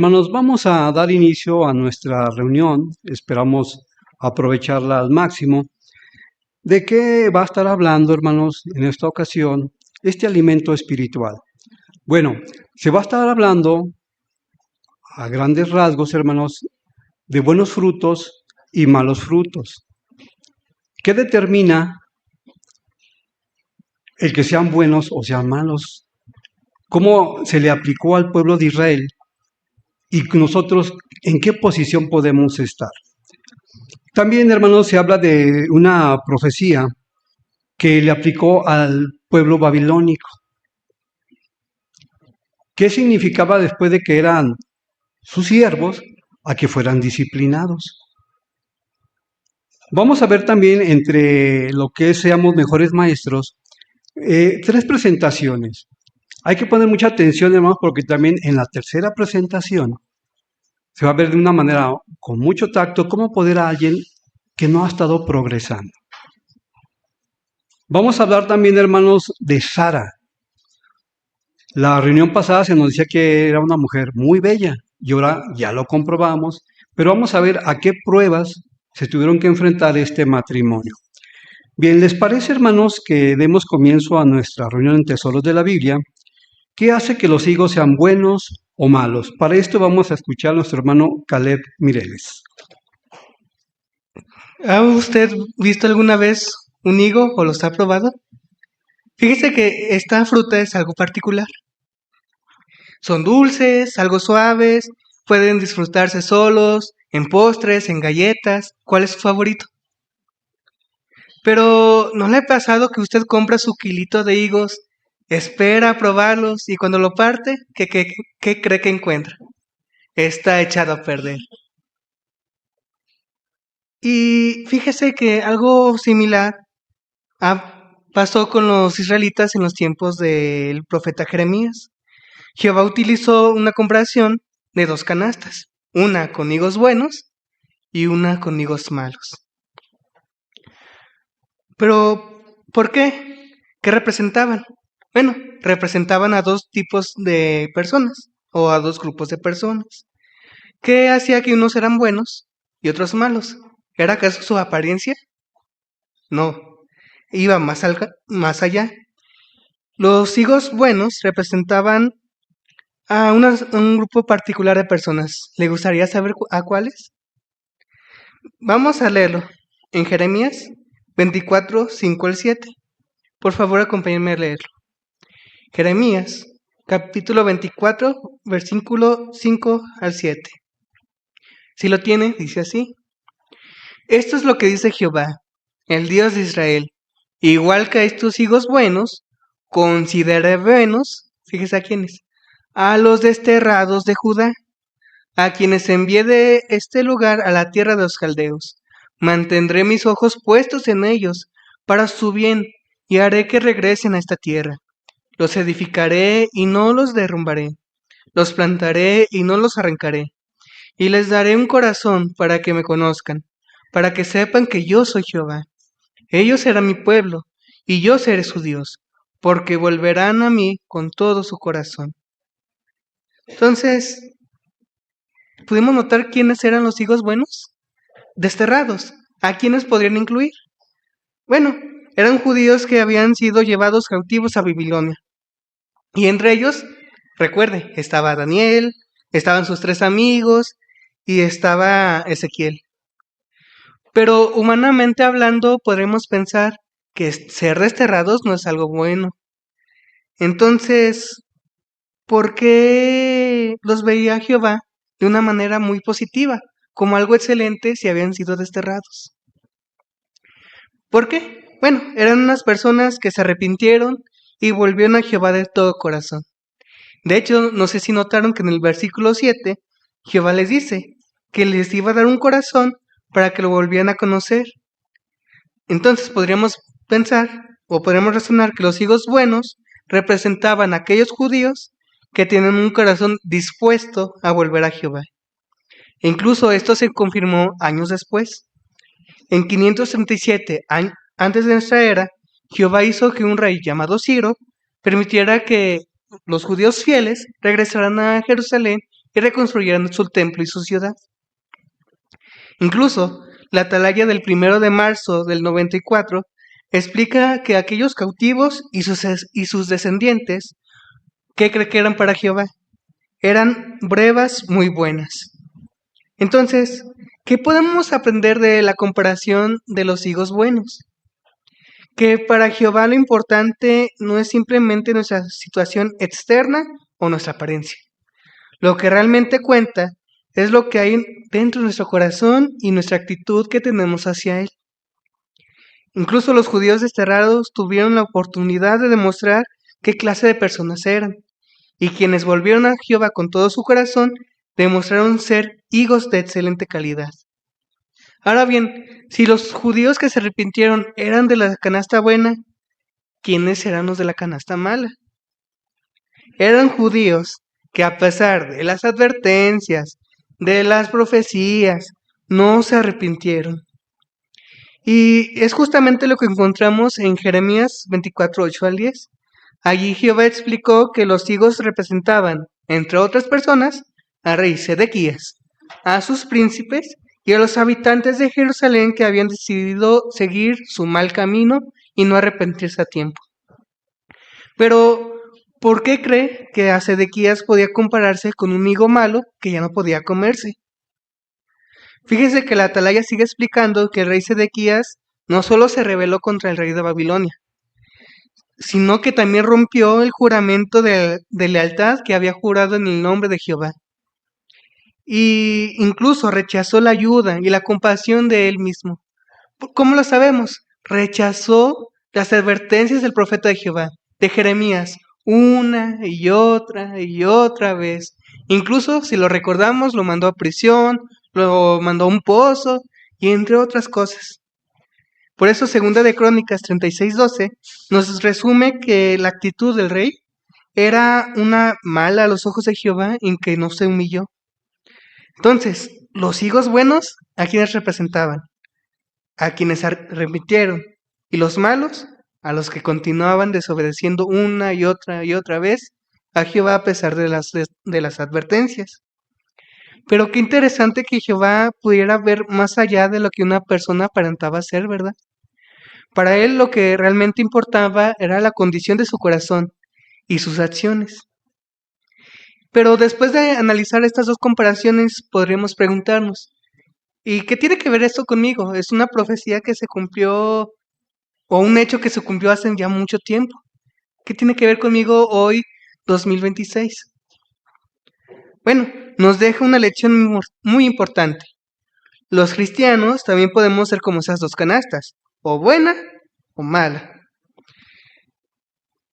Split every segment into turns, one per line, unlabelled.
Hermanos, vamos a dar inicio a nuestra reunión. Esperamos aprovecharla al máximo. ¿De qué va a estar hablando, hermanos, en esta ocasión, este alimento espiritual? Bueno, se va a estar hablando a grandes rasgos, hermanos, de buenos frutos y malos frutos. ¿Qué determina el que sean buenos o sean malos? ¿Cómo se le aplicó al pueblo de Israel? Y nosotros, ¿en qué posición podemos estar? También, hermanos, se habla de una profecía que le aplicó al pueblo babilónico. ¿Qué significaba después de que eran sus siervos a que fueran disciplinados? Vamos a ver también entre lo que seamos mejores maestros, tres presentaciones. Hay que poner mucha atención, hermanos, porque también en la tercera presentación se va a ver de una manera con mucho tacto cómo poder a alguien que no ha estado progresando. Vamos a hablar también, hermanos, de Sara. La reunión pasada se nos decía que era una mujer muy bella y ahora ya lo comprobamos, pero vamos a ver a qué pruebas se tuvieron que enfrentar este matrimonio. Bien, ¿les parece, hermanos, que demos comienzo a nuestra reunión en Tesoros de la Biblia? ¿Qué hace que los higos sean buenos o malos? Para esto vamos a escuchar a nuestro hermano Caleb Mireles.
¿Ha usted visto alguna vez un higo o los ha probado? Fíjese que esta fruta es algo particular. Son dulces, algo suaves, pueden disfrutarse solos, en postres, en galletas. ¿Cuál es su favorito? Pero ¿no le ha pasado que usted compra su kilito de higos, espera a probarlos y cuando lo parte, ¿qué cree que encuentra? Está echado a perder. Y fíjese que algo similar pasó con los israelitas en los tiempos del profeta Jeremías. Jehová utilizó una comparación de dos canastas, una con higos buenos y una con higos malos. Pero, ¿por qué? ¿Qué representaban? Bueno, representaban a dos tipos de personas o a dos grupos de personas. ¿Qué hacía que unos eran buenos y otros malos? ¿Era acaso su apariencia? No, iba más allá. Los higos buenos representaban a un grupo particular de personas. ¿Le gustaría saber a cuáles? Vamos a leerlo en Jeremías 24, 5 al 7. Por favor, acompáñenme a leerlo. Jeremías, capítulo 24, versículo 5 al 7. Si lo tiene, dice así. Esto es lo que dice Jehová, el Dios de Israel. Igual que a estos higos buenos, considere buenos, fíjese a quiénes, a los desterrados de Judá, a quienes envié de este lugar a la tierra de los caldeos. Mantendré mis ojos puestos en ellos para su bien y haré que regresen a esta tierra. Los edificaré y no los derrumbaré. Los plantaré y no los arrancaré. Y les daré un corazón para que me conozcan, para que sepan que yo soy Jehová. Ellos serán mi pueblo y yo seré su Dios, porque volverán a mí con todo su corazón. Entonces, ¿pudimos notar quiénes eran los higos buenos? Desterrados. ¿A quiénes podrían incluir? Bueno, eran judíos que habían sido llevados cautivos a Babilonia. Y entre ellos, recuerde, estaba Daniel, estaban sus tres amigos y estaba Ezequiel. Pero humanamente hablando, podremos pensar que ser desterrados no es algo bueno. Entonces, ¿por qué los veía Jehová de una manera muy positiva, como algo excelente si habían sido desterrados? ¿Por qué? Bueno, eran unas personas que se arrepintieron y volvieron a Jehová de todo corazón. De hecho, no sé si notaron que en el versículo 7, Jehová les dice que les iba a dar un corazón para que lo volvieran a conocer. Entonces podríamos pensar o podríamos razonar que los higos buenos representaban a aquellos judíos que tienen un corazón dispuesto a volver a Jehová. E incluso esto se confirmó años después. En 537, antes de nuestra era, Jehová hizo que un rey llamado Ciro permitiera que los judíos fieles regresaran a Jerusalén y reconstruyeran su templo y su ciudad. Incluso, la atalaya del 1 de marzo del 94 explica que aquellos cautivos y sus descendientes, ¿qué cree que eran para Jehová? Eran brevas muy buenas. Entonces, ¿qué podemos aprender de la comparación de los higos buenos? Que para Jehová lo importante no es simplemente nuestra situación externa o nuestra apariencia. Lo que realmente cuenta es lo que hay dentro de nuestro corazón y nuestra actitud que tenemos hacia Él. Incluso los judíos desterrados tuvieron la oportunidad de demostrar qué clase de personas eran, y quienes volvieron a Jehová con todo su corazón demostraron ser higos de excelente calidad. Ahora bien, si los judíos que se arrepintieron eran de la canasta buena, ¿quiénes eran los de la canasta mala? Eran judíos que a pesar de las advertencias, de las profecías, no se arrepintieron. Y es justamente lo que encontramos en Jeremías 24, 8 al 10. Allí Jehová explicó que los higos representaban, entre otras personas, al rey Sedequías, a sus príncipes y a los habitantes de Jerusalén que habían decidido seguir su mal camino y no arrepentirse a tiempo. Pero, ¿por qué cree que a Sedequías podía compararse con un higo malo que ya no podía comerse? Fíjese que la atalaya sigue explicando que el rey Sedequías no solo se rebeló contra el rey de Babilonia, sino que también rompió el juramento de lealtad que había jurado en el nombre de Jehová. Y incluso rechazó la ayuda y la compasión de él mismo. ¿Cómo lo sabemos? Rechazó las advertencias del profeta de Jehová, de Jeremías, una y otra vez. Incluso, si lo recordamos, lo mandó a prisión, lo mandó a un pozo, y entre otras cosas. Por eso, segunda de Crónicas 36:12 nos resume que la actitud del rey era una mala a los ojos de Jehová en que no se humilló. Entonces, los higos buenos, ¿a quienes representaban? A quienes arrepintieron, y los malos, a los que continuaban desobedeciendo una y otra vez a Jehová a pesar de las advertencias. Pero qué interesante que Jehová pudiera ver más allá de lo que una persona aparentaba ser, ¿verdad? Para él lo que realmente importaba era la condición de su corazón y sus acciones. Pero después de analizar estas dos comparaciones, podríamos preguntarnos, ¿y qué tiene que ver esto conmigo? ¿Es una profecía que se cumplió o un hecho que se cumplió hace ya mucho tiempo? ¿Qué tiene que ver conmigo hoy, 2026? Bueno, nos deja una lección muy importante. Los cristianos también podemos ser como esas dos canastas, o buena o mala.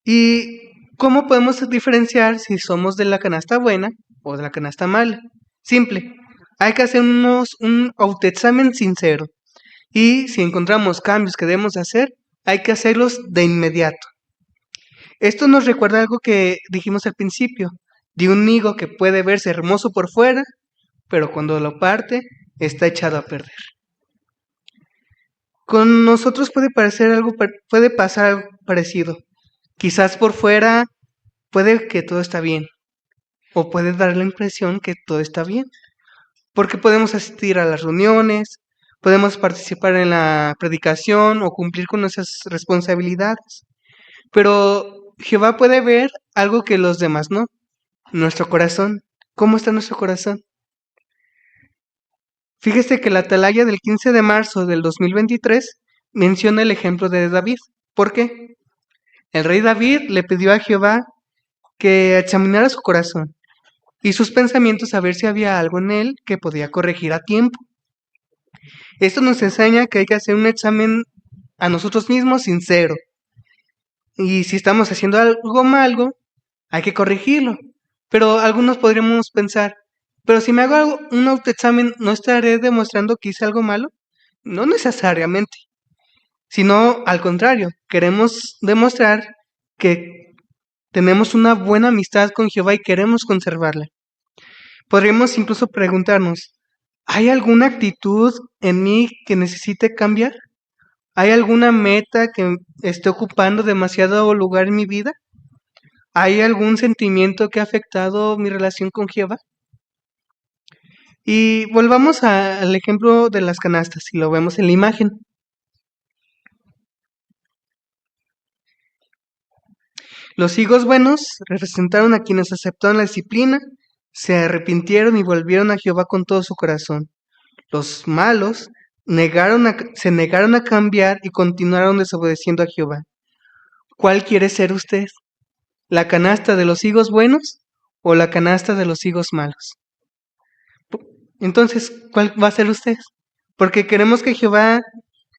¿Y cómo podemos diferenciar si somos de la canasta buena o de la canasta mala? Simple, hay que hacernos un autoexamen sincero. Y si encontramos cambios que debemos hacer, hay que hacerlos de inmediato. Esto nos recuerda algo que dijimos al principio, de un higo que puede verse hermoso por fuera, pero cuando lo parte, está echado a perder. Con nosotros puede pasar algo parecido. Quizás por fuera puede que todo está bien, o puede dar la impresión que todo está bien, porque podemos asistir a las reuniones, podemos participar en la predicación o cumplir con nuestras responsabilidades. Pero Jehová puede ver algo que los demás no, nuestro corazón. ¿Cómo está nuestro corazón? Fíjese que la atalaya del 15 de marzo del 2023 menciona el ejemplo de David. ¿Por qué? El rey David le pidió a Jehová que examinara su corazón y sus pensamientos a ver si había algo en él que podía corregir a tiempo. Esto nos enseña que hay que hacer un examen a nosotros mismos sincero. Y si estamos haciendo algo malo, hay que corregirlo. Pero algunos podríamos pensar, pero si me hago un autoexamen, ¿no estaré demostrando que hice algo malo? No necesariamente, sino al contrario, queremos demostrar que tenemos una buena amistad con Jehová y queremos conservarla. Podríamos incluso preguntarnos, ¿hay alguna actitud en mí que necesite cambiar? ¿Hay alguna meta que esté ocupando demasiado lugar en mi vida? ¿Hay algún sentimiento que ha afectado mi relación con Jehová? Y volvamos al ejemplo de las canastas, si lo vemos en la imagen. Los higos buenos representaron a quienes aceptaron la disciplina, se arrepintieron y volvieron a Jehová con todo su corazón. Los malos se negaron a cambiar y continuaron desobedeciendo a Jehová. ¿Cuál quiere ser usted? ¿La canasta de los higos buenos o la canasta de los higos malos? Entonces, ¿cuál va a ser usted? Porque queremos que Jehová,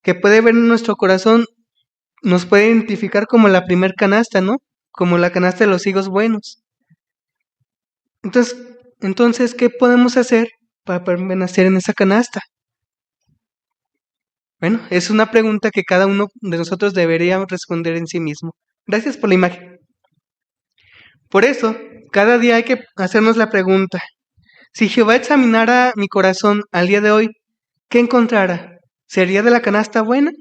que puede ver en nuestro corazón, nos puede identificar como la primer canasta, ¿no? Como la canasta de los higos buenos. Entonces, ¿qué podemos hacer para permanecer en esa canasta? Bueno, es una pregunta que cada uno de nosotros debería responder en sí mismo. Gracias por la imagen. Por eso, cada día hay que hacernos la pregunta: si Jehová examinara mi corazón al día de hoy, ¿qué encontrara? ¿Sería de la canasta buena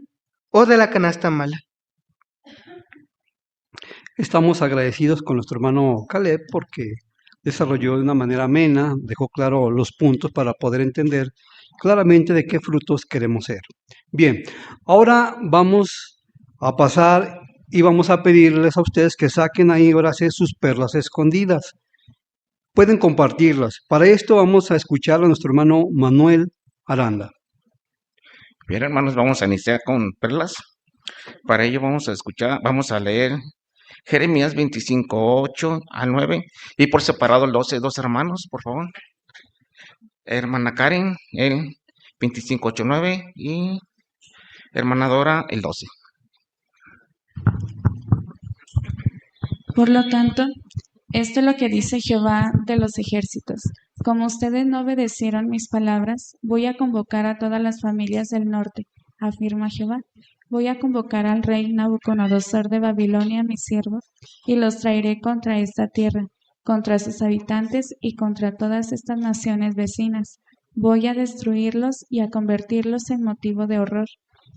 o de la canasta mala?
Estamos agradecidos con nuestro hermano Caleb porque desarrolló de una manera amena, dejó claro los puntos para poder entender claramente de qué frutos queremos ser. Bien, ahora vamos a pasar y vamos a pedirles a ustedes que saquen ahí ahora sí sus perlas escondidas. Pueden compartirlas. Para esto vamos a escuchar a nuestro hermano Manuel Aranda.
Bien, hermanos, vamos a iniciar con perlas. Para ello vamos a leer Jeremías 25, 8 al 9 y por separado el 12, dos hermanos, por favor. Hermana Karen, el 25, 8, 9 y hermana Dora, el 12.
Por lo tanto, esto es lo que dice Jehová de los ejércitos. Como ustedes no obedecieron mis palabras, voy a convocar a todas las familias del norte, afirma Jehová. Voy a convocar al rey Nabucodonosor de Babilonia, mi siervo, y los traeré contra esta tierra, contra sus habitantes y contra todas estas naciones vecinas. Voy a destruirlos y a convertirlos en motivo de horror,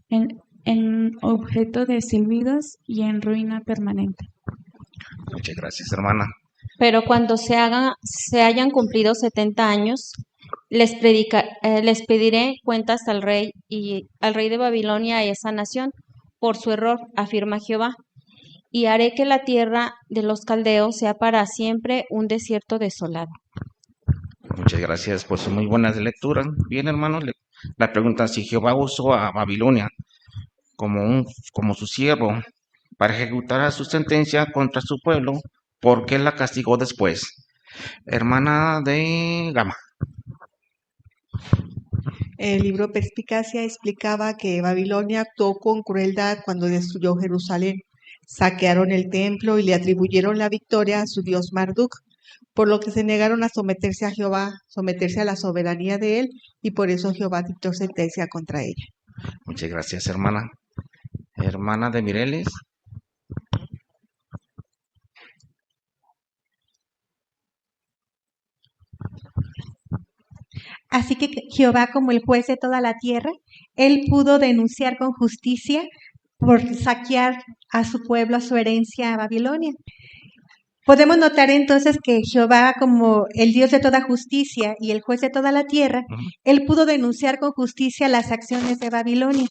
en objeto de silbidos y en ruina permanente.
Muchas gracias, hermana.
Pero cuando se hayan cumplido 70 años, les pediré cuentas al rey de Babilonia, a esa nación, por su error, afirma Jehová. Y haré que la tierra de los caldeos sea para siempre un desierto desolado.
Muchas gracias por sus muy buenas lecturas. Bien, hermanos, la pregunta: si Jehová usó a Babilonia como su siervo para ejecutar su sentencia contra su pueblo, ¿por qué la castigó después? Hermana de Gama.
El libro Perspicacia explicaba que Babilonia actuó con crueldad cuando destruyó Jerusalén. Saquearon el templo y le atribuyeron la victoria a su dios Marduk, por lo que se negaron a someterse a Jehová, someterse a la soberanía de él, y por eso Jehová dictó sentencia contra ella.
Muchas gracias, hermana. Hermana de Mireles.
Así que Jehová, como el juez de toda la tierra, él pudo denunciar con justicia por saquear a su pueblo, a su herencia, a Babilonia. Podemos notar entonces que Jehová, como el Dios de toda justicia y el juez de toda la tierra, él pudo denunciar con justicia las acciones de Babilonia.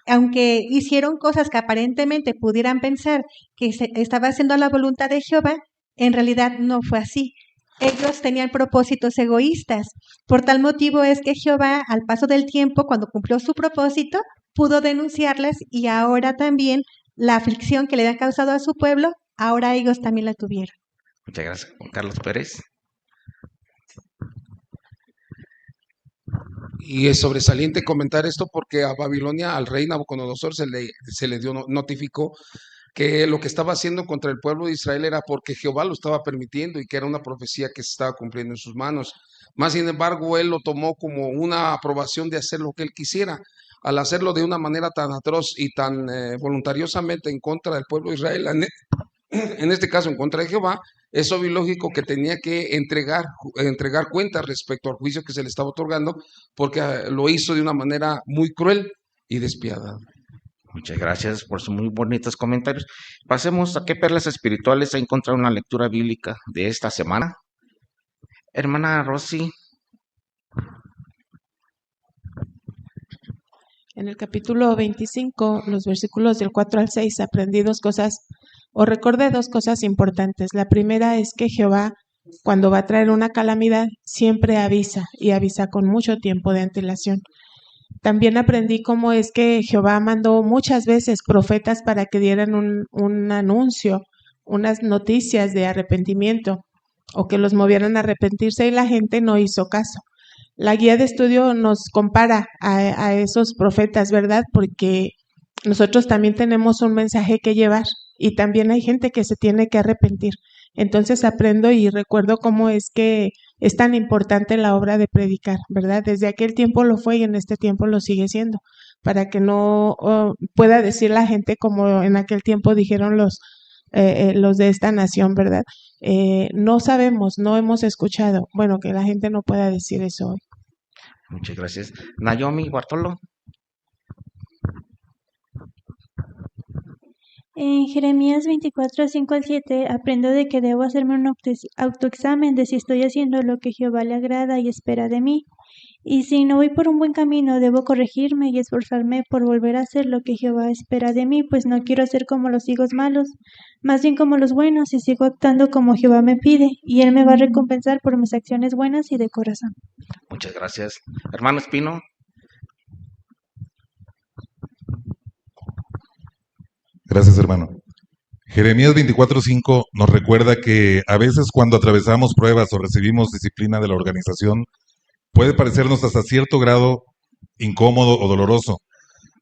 Aunque hicieron cosas que aparentemente pudieran pensar que estaba haciendo la voluntad de Jehová, en realidad no fue así. Ellos tenían propósitos egoístas. Por tal motivo es que Jehová, al paso del tiempo, cuando cumplió su propósito, pudo denunciarlas, y ahora también la aflicción que le había causado a su pueblo, ahora ellos también la tuvieron.
Muchas gracias, Juan Carlos Pérez.
Y es sobresaliente comentar esto porque a Babilonia, al rey Nabucodonosor, se le notificó que lo que estaba haciendo contra el pueblo de Israel era porque Jehová lo estaba permitiendo y que era una profecía que se estaba cumpliendo en sus manos. Más sin embargo, él lo tomó como una aprobación de hacer lo que él quisiera. Al hacerlo de una manera tan atroz y tan voluntariosamente en contra del pueblo de Israel, en este caso en contra de Jehová, es obvio y lógico que tenía que entregar cuentas respecto al juicio que se le estaba otorgando, porque lo hizo de una manera muy cruel y despiadada.
Muchas gracias por sus muy bonitos comentarios. Pasemos a qué perlas espirituales ha encontrado una lectura bíblica de esta semana. Hermana Rosy.
En el capítulo 25, los versículos del 4 al 6, aprendí dos cosas, o recordé dos cosas importantes. La primera es que Jehová, cuando va a traer una calamidad, siempre avisa y avisa con mucho tiempo de antelación. También aprendí cómo es que Jehová mandó muchas veces profetas para que dieran un anuncio, unas noticias de arrepentimiento o que los movieran a arrepentirse y la gente no hizo caso. La guía de estudio nos compara a esos profetas, ¿verdad? Porque nosotros también tenemos un mensaje que llevar y también hay gente que se tiene que arrepentir. Entonces aprendo y recuerdo cómo es que es tan importante la obra de predicar, ¿verdad? Desde aquel tiempo lo fue y en este tiempo lo sigue siendo, para que no pueda decir la gente como en aquel tiempo dijeron los de esta nación, ¿verdad? No sabemos, no hemos escuchado. Bueno, que la gente no pueda decir eso hoy.
Muchas gracias. Naomi Bartolo.
En Jeremías 24, 5 al 7, aprendo de que debo hacerme un autoexamen de si estoy haciendo lo que Jehová le agrada y espera de mí. Y si no voy por un buen camino, debo corregirme y esforzarme por volver a hacer lo que Jehová espera de mí, pues no quiero ser como los hijos malos, más bien como los buenos, y sigo actuando como Jehová me pide, y Él me va a recompensar por mis acciones buenas y de corazón.
Muchas gracias. Hermano Espino.
Gracias, hermano. Jeremías 24:5 nos recuerda que a veces cuando atravesamos pruebas o recibimos disciplina de la organización, puede parecernos hasta cierto grado incómodo o doloroso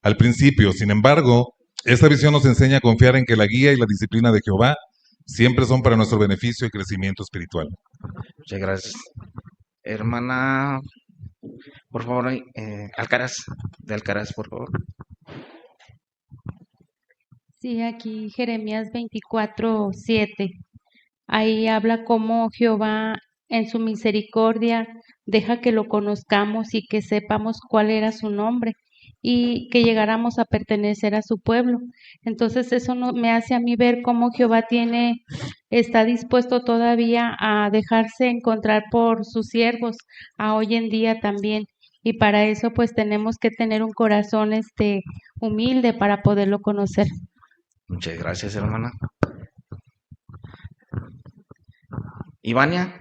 al principio. Sin embargo, esta visión nos enseña a confiar en que la guía y la disciplina de Jehová siempre son para nuestro beneficio y crecimiento espiritual.
Muchas gracias. Hermana, por favor, Alcaraz, de Alcaraz, por favor.
Sí, aquí Jeremías 24, 7. Ahí habla cómo Jehová en su misericordia deja que lo conozcamos y que sepamos cuál era su nombre y que llegáramos a pertenecer a su pueblo. Entonces eso me hace a mí ver cómo Jehová está dispuesto todavía a dejarse encontrar por sus siervos, a hoy en día también. Y para eso pues tenemos que tener un corazón humilde para poderlo conocer.
Muchas gracias, hermana. Ivania.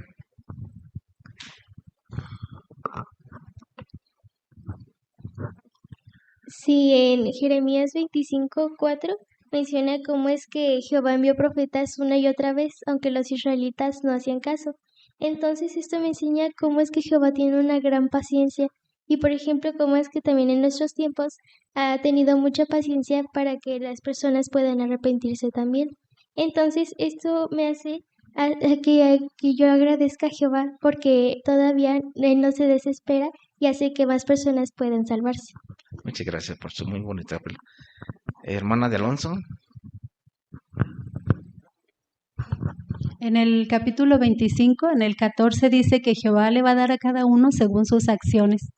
Sí, en Jeremías 25:4 menciona cómo es que Jehová envió profetas una y otra vez, aunque los israelitas no hacían caso. Entonces esto me enseña cómo es que Jehová tiene una gran paciencia y, por ejemplo, cómo es que también en nuestros tiempos ha tenido mucha paciencia para que las personas puedan arrepentirse también. Entonces esto me hace que yo agradezca a Jehová porque todavía Él no se desespera y hace que más personas puedan salvarse.
Muchas gracias por su muy bonita hermana de Alonso.
En el capítulo 25, en el 14, dice que Jehová le va a dar a cada uno según sus acciones.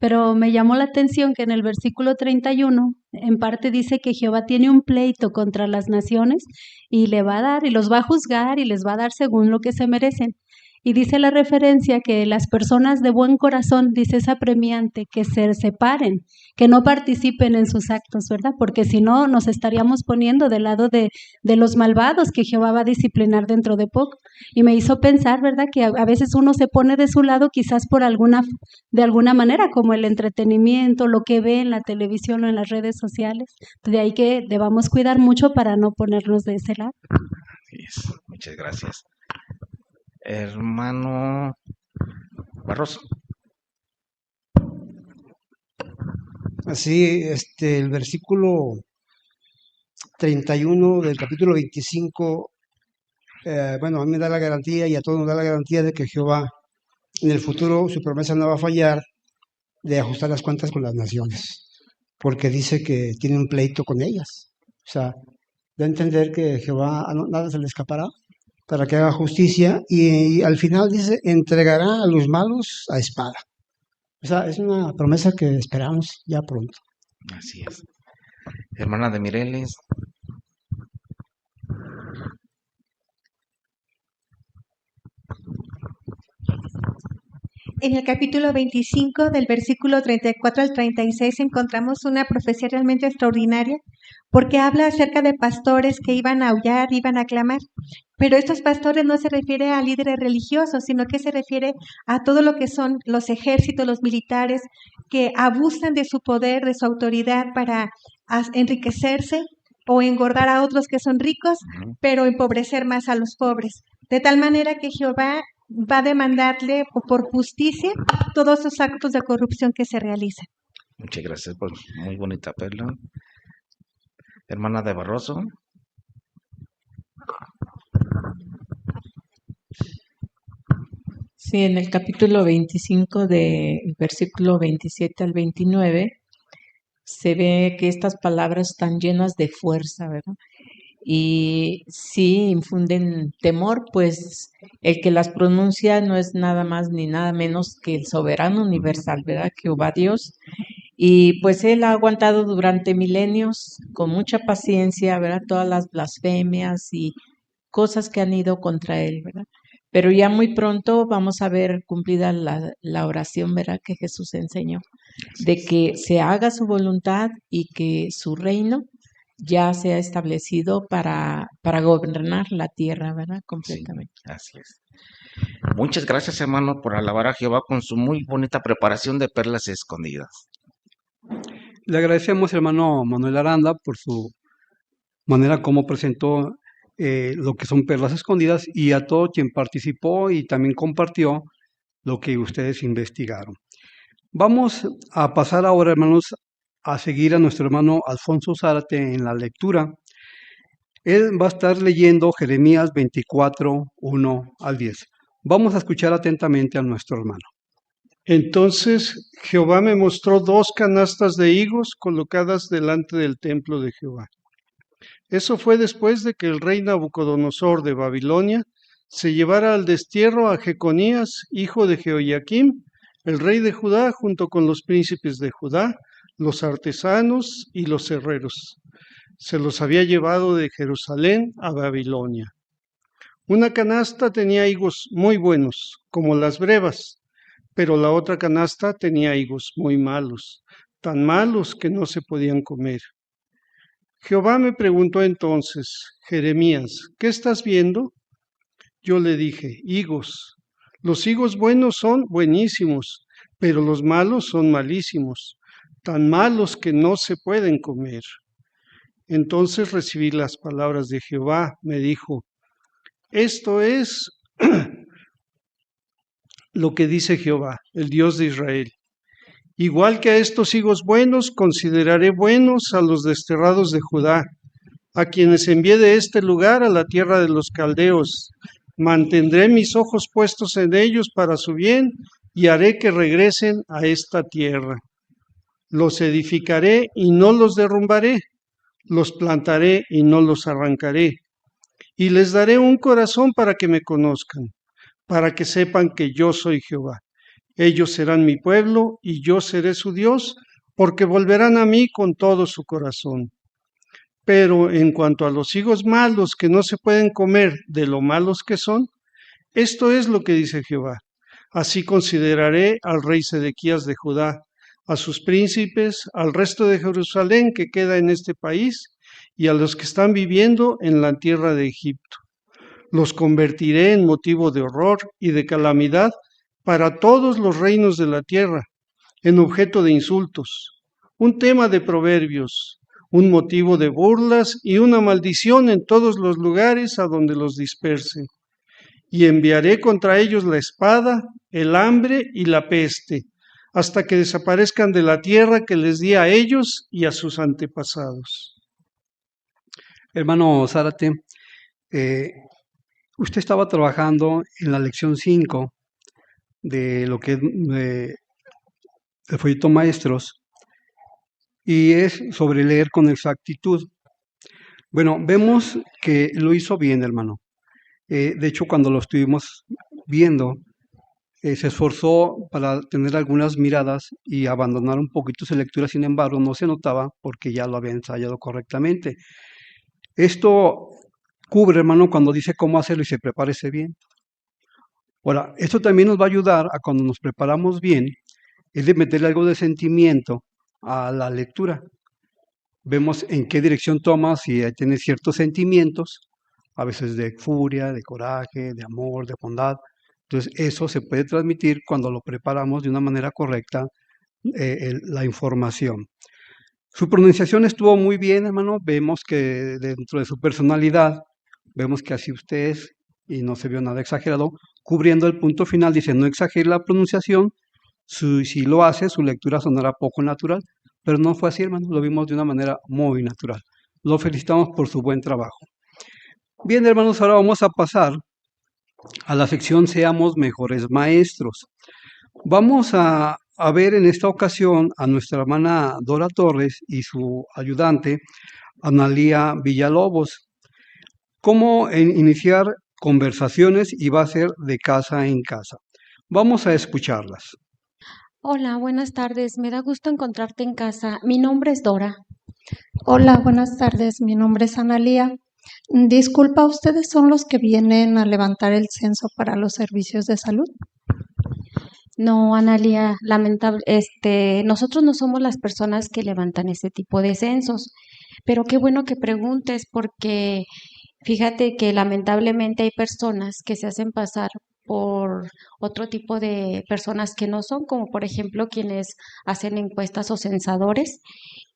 Pero me llamó la atención que en el versículo 31, en parte dice que Jehová tiene un pleito contra las naciones y le va a dar, y los va a juzgar y les va a dar según lo que se merecen. Y dice la referencia que las personas de buen corazón, dice esa premiante, que se separen, que no participen en sus actos, ¿verdad? Porque si no, nos estaríamos poniendo del lado de los malvados que Jehová va a disciplinar dentro de poco. Y me hizo pensar, ¿verdad? Que a veces uno se pone de su lado quizás de alguna manera, como el entretenimiento, lo que ve en la televisión o en las redes sociales. De ahí que debamos cuidar mucho para no ponernos de ese lado.
Yes. Muchas gracias. Hermano Barroso.
Así, el versículo 31 del capítulo 25, bueno, a mí me da la garantía y a todos nos da la garantía de que Jehová en el futuro su promesa no va a fallar de ajustar las cuentas con las naciones, porque dice que tiene un pleito con ellas. O sea, da a entender que Jehová nada se le escapará para que haga justicia y al final dice, entregará a los malos a espada. O sea, es una promesa que esperamos ya pronto.
Así es. Hermana de Mireles.
En el capítulo 25, del versículo 34 al 36, encontramos una profecía realmente extraordinaria, porque habla acerca de pastores que iban a aullar, iban a clamar. Pero estos pastores no se refiere a líderes religiosos, sino que se refiere a todo lo que son los ejércitos, los militares, que abusan de su poder, de su autoridad para enriquecerse o engordar a otros que son ricos, pero empobrecer más a los pobres. De tal manera que Jehová va a demandarle por justicia todos esos actos de corrupción que se realizan.
Muchas gracias por muy bonita perla. Hermana de Barroso.
Sí, en el capítulo 25, del versículo 27 al 29, se ve que estas palabras están llenas de fuerza, ¿verdad? Y sí infunden temor, pues el que las pronuncia no es nada más ni nada menos que el soberano universal, ¿verdad? Jehová Dios. Y pues él ha aguantado durante milenios con mucha paciencia, ¿verdad? Todas las blasfemias y cosas que han ido contra él, ¿verdad? Pero ya muy pronto vamos a ver cumplida la oración, ¿verdad? Que Jesús enseñó, de que se haga su voluntad y que su reino ya sea establecido para gobernar la tierra, ¿verdad? Completamente.
Sí, así es. Muchas gracias, hermano, por alabar a Jehová con su muy bonita preparación de perlas escondidas.
Le agradecemos, hermano Manuel Aranda, por su manera como presentó lo que son perlas escondidas y a todo quien participó y también compartió lo que ustedes investigaron. Vamos a pasar ahora, hermanos, a seguir a nuestro hermano Alfonso Zárate en la lectura. Él va a estar leyendo Jeremías 24, 1 al 10. Vamos a escuchar atentamente a nuestro hermano.
Entonces Jehová me mostró 2 canastas de higos colocadas delante del templo de Jehová. Eso fue después de que el rey Nabucodonosor de Babilonia se llevara al destierro a Jeconías, hijo de Jehoiakim, el rey de Judá, junto con los príncipes de Judá, los artesanos y los herreros. Se los había llevado de Jerusalén a Babilonia. Una canasta tenía higos muy buenos, como las brevas, pero la otra canasta tenía higos muy malos, tan malos que no se podían comer. Jehová me preguntó entonces: Jeremías, ¿qué estás viendo? Yo le dije: higos. Los higos buenos son buenísimos, pero los malos son malísimos, tan malos que no se pueden comer. Entonces recibí las palabras de Jehová. Me dijo: esto es lo que dice Jehová, el Dios de Israel. Igual que a estos higos buenos, consideraré buenos a los desterrados de Judá, a quienes envié de este lugar a la tierra de los caldeos. Mantendré mis ojos puestos en ellos para su bien y haré que regresen a esta tierra. Los edificaré y no los derrumbaré, los plantaré y no los arrancaré, y les daré un corazón para que me conozcan, para que sepan que yo soy Jehová. Ellos serán mi pueblo y yo seré su Dios, porque volverán a mí con todo su corazón. Pero en cuanto a los higos malos que no se pueden comer de lo malos que son, esto es lo que dice Jehová: así consideraré al rey Sedequías de Judá, a sus príncipes, al resto de Jerusalén que queda en este país y a los que están viviendo en la tierra de Egipto. Los convertiré en motivo de horror y de calamidad para todos los reinos de la tierra, en objeto de insultos, un tema de proverbios, un motivo de burlas y una maldición en todos los lugares a donde los disperse. Y enviaré contra ellos la espada, el hambre y la peste, hasta que desaparezcan de la tierra que les di a ellos y a sus antepasados.
Hermano Zárate, usted estaba trabajando en la lección 5 de lo que es el folleto Maestros, y es sobre leer con exactitud. Bueno, vemos que lo hizo bien, hermano. De hecho, cuando lo estuvimos viendo, se esforzó para tener algunas miradas y abandonar un poquito su lectura. Sin embargo, no se notaba porque ya lo había ensayado correctamente. Esto cubre, hermano, cuando dice cómo hacerlo y se prepárese bien. Ahora, esto también nos va a ayudar a cuando nos preparamos bien, es de meterle algo de sentimiento a la lectura. Vemos en qué dirección toma, si tiene ciertos sentimientos, a veces de furia, de coraje, de amor, de bondad. Entonces, eso se puede transmitir cuando lo preparamos de una manera correcta, la información. Su pronunciación estuvo muy bien, hermano. Vemos que dentro de su personalidad, vemos que así usted es y no se vio nada exagerado. Cubriendo el punto final, dice, no exagere la pronunciación. Si lo hace, su lectura sonará poco natural, pero no fue así, hermano. Lo vimos de una manera muy natural. Lo felicitamos por su buen trabajo. Bien, hermanos, ahora vamos a pasar a la sección Seamos Mejores Maestros. Vamos a ver en esta ocasión a nuestra hermana Dora Torres y su ayudante, Analía Villalobos. Cómo iniciar conversaciones y va a ser de casa en casa. Vamos a escucharlas.
Hola, buenas tardes. Me da gusto encontrarte en casa. Mi nombre es Dora.
Hola, buenas tardes. Mi nombre es Analía. Disculpa, ¿ustedes son los que vienen a levantar el censo para los servicios de salud?
No, Analia, lamentable, nosotros no somos las personas que levantan ese tipo de censos, pero qué bueno que preguntes porque fíjate que lamentablemente hay personas que se hacen pasar por otro tipo de personas que no son, como por ejemplo quienes hacen encuestas o censadores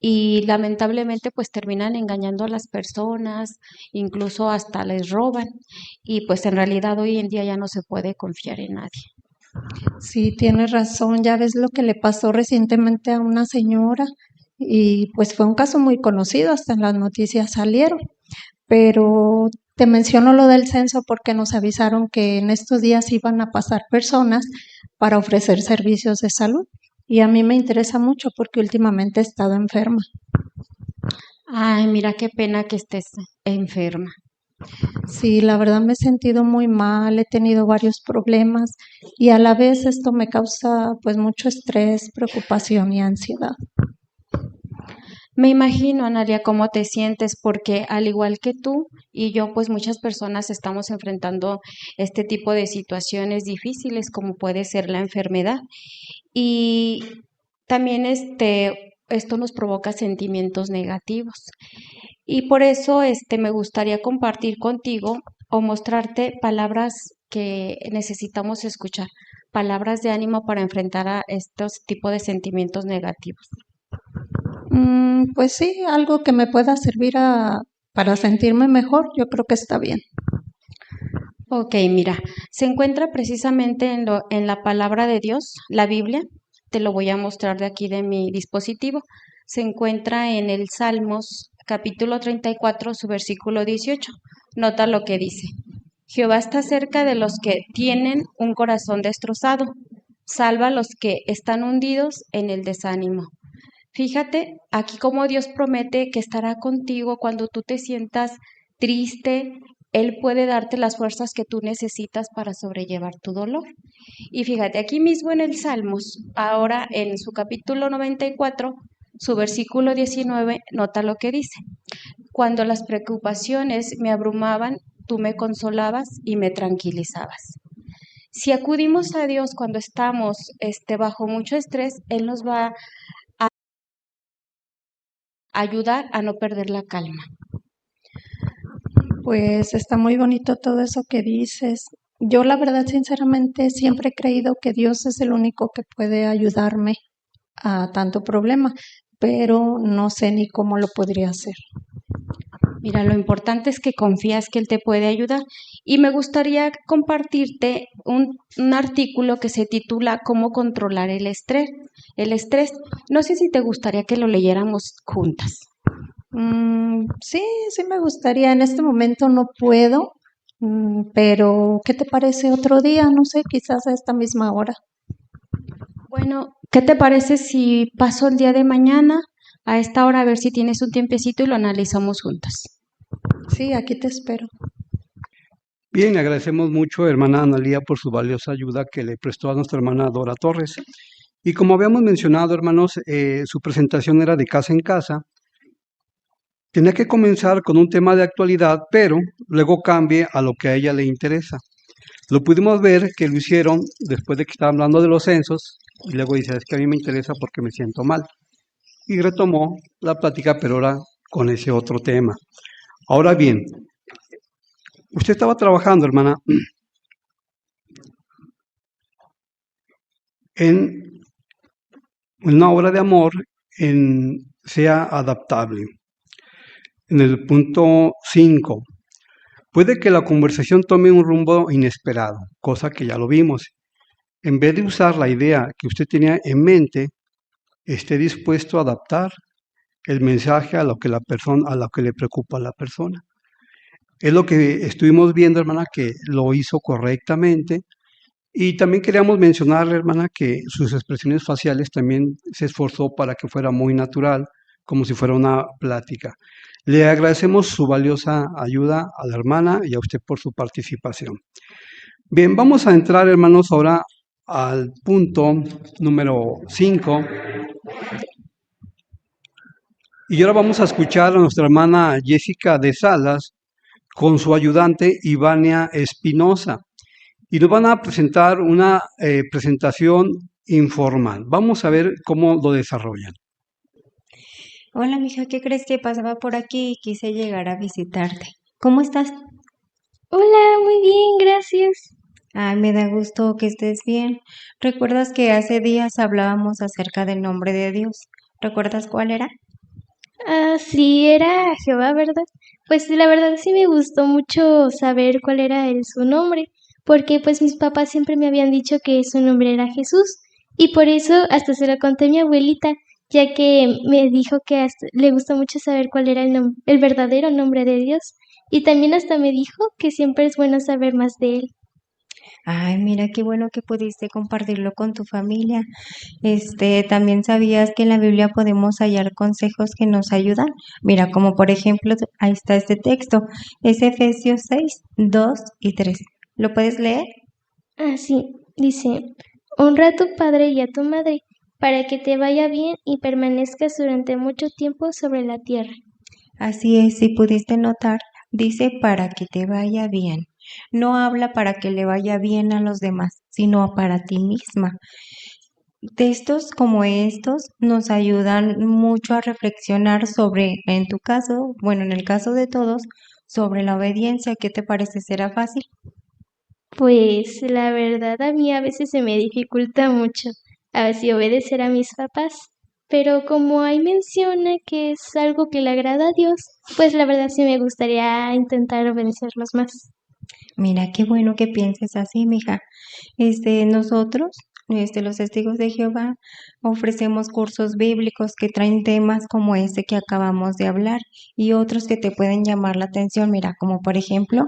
y lamentablemente pues terminan engañando a las personas, incluso hasta les roban y pues en realidad hoy en día ya no se puede confiar en nadie.
Sí, tienes razón. Ya ves lo que le pasó recientemente a una señora y pues fue un caso muy conocido, hasta en las noticias salieron. Pero te menciono lo del censo porque nos avisaron que en estos días iban a pasar personas para ofrecer servicios de salud y a mí me interesa mucho porque últimamente he estado enferma.
Ay, mira qué pena que estés enferma.
Sí, la verdad me he sentido muy mal, he tenido varios problemas y a la vez esto me causa pues mucho estrés, preocupación y ansiedad.
Me imagino, Analia, cómo te sientes, porque al igual que tú y yo, pues muchas personas estamos enfrentando este tipo de situaciones difíciles, como puede ser la enfermedad. Y también esto nos provoca sentimientos negativos. Y por eso me gustaría compartir contigo o mostrarte palabras que necesitamos escuchar, palabras de ánimo para enfrentar a estos tipos de sentimientos negativos.
Pues sí, algo que me pueda servir para sentirme mejor, yo creo que está bien.
Ok, mira, se encuentra precisamente en la palabra de Dios, la Biblia. Te lo voy a mostrar de aquí de mi dispositivo. Se encuentra en el Salmos capítulo 34, su versículo 18. Nota lo que dice. Jehová está cerca de los que tienen un corazón destrozado. Salva a los que están hundidos en el desánimo. Fíjate aquí cómo Dios promete que estará contigo cuando tú te sientas triste. Él puede darte las fuerzas que tú necesitas para sobrellevar tu dolor. Y fíjate, aquí mismo en el Salmos, ahora en su capítulo 94, su versículo 19, nota lo que dice. Cuando las preocupaciones me abrumaban, tú me consolabas y me tranquilizabas. Si acudimos a Dios cuando estamos bajo mucho estrés, Él nos va a ayudar a no perder la calma.
Pues está muy bonito todo eso que dices. Yo la verdad, sinceramente, siempre he creído que Dios es el único que puede ayudarme a tanto problema, pero no sé ni cómo lo podría hacer.
Mira, lo importante es que confías que Él te puede ayudar y me gustaría compartirte un artículo que se titula Cómo controlar el estrés. No sé si te gustaría que lo leyéramos juntas.
Sí me gustaría. En este momento no puedo, pero ¿qué te parece otro día? No sé, quizás a esta misma hora.
Bueno, ¿qué te parece si paso el día de mañana a esta hora a ver si tienes un tiempecito y lo analizamos juntas?
Sí, aquí te espero.
Bien, agradecemos mucho, hermana Analía, por su valiosa ayuda que le prestó a nuestra hermana Dora Torres. Y como habíamos mencionado, hermanos, su presentación era de casa en casa. Tenía que comenzar con un tema de actualidad, pero luego cambie a lo que a ella le interesa. Lo pudimos ver que lo hicieron después de que estaba hablando de los censos y luego dice, es que a mí me interesa porque me siento mal. Y retomó la plática, pero ahora con ese otro tema. Ahora bien, usted estaba trabajando, hermana, en una obra de amor sea adaptable. En el punto 5, puede que la conversación tome un rumbo inesperado, cosa que ya lo vimos. En vez de usar la idea que usted tenía en mente, esté dispuesto a adaptar el mensaje a lo que le preocupa a la persona. Es lo que estuvimos viendo, hermana, que lo hizo correctamente. Y también queríamos mencionar, hermana, que sus expresiones faciales también se esforzó para que fuera muy natural, como si fuera una plática. Le agradecemos su valiosa ayuda a la hermana y a usted por su participación. Bien, vamos a entrar, hermanos, ahora al punto número 5. Y ahora vamos a escuchar a nuestra hermana Jessica de Salas con su ayudante Ivania Espinosa. Y nos van a presentar una presentación informal. Vamos a ver cómo lo desarrollan.
Hola, mija, ¿qué crees que pasaba por aquí y quise llegar a visitarte? ¿Cómo estás?
Hola, muy bien, gracias.
Ay, me da gusto que estés bien. ¿Recuerdas que hace días hablábamos acerca del nombre de Dios? ¿Recuerdas cuál era?
Ah, sí, era Jehová, ¿verdad? Pues la verdad sí me gustó mucho saber cuál era su nombre, porque pues mis papás siempre me habían dicho que su nombre era Jesús, y por eso hasta se lo conté a mi abuelita, ya que me dijo que hasta le gusta mucho saber cuál era el verdadero nombre de Dios, y también hasta me dijo que siempre es bueno saber más de él.
Ay, mira qué bueno que pudiste compartirlo con tu familia. También sabías que en la Biblia podemos hallar consejos que nos ayudan. Mira, como por ejemplo, ahí está este texto, es Efesios 6, 2 y 3. ¿Lo puedes leer?
Ah, sí, dice, honra a tu padre y a tu madre, para que te vaya bien y permanezcas durante mucho tiempo sobre la tierra.
Así es, si pudiste notar, dice para que te vaya bien. No habla para que le vaya bien a los demás, sino para ti misma. Textos como estos nos ayudan mucho a reflexionar sobre, en tu caso, bueno, en el caso de todos, sobre la obediencia. ¿Qué te parece? ¿Será fácil?
Pues la verdad a mí a veces se me dificulta mucho a ver si obedecer a mis papás, pero como ahí menciona que es algo que le agrada a Dios, pues la verdad sí me gustaría intentar obedecerlos más.
Mira, qué bueno que pienses así, mija. Nosotros, los testigos de Jehová, ofrecemos cursos bíblicos que traen temas como este que acabamos de hablar y otros que te pueden llamar la atención. Mira, como por ejemplo,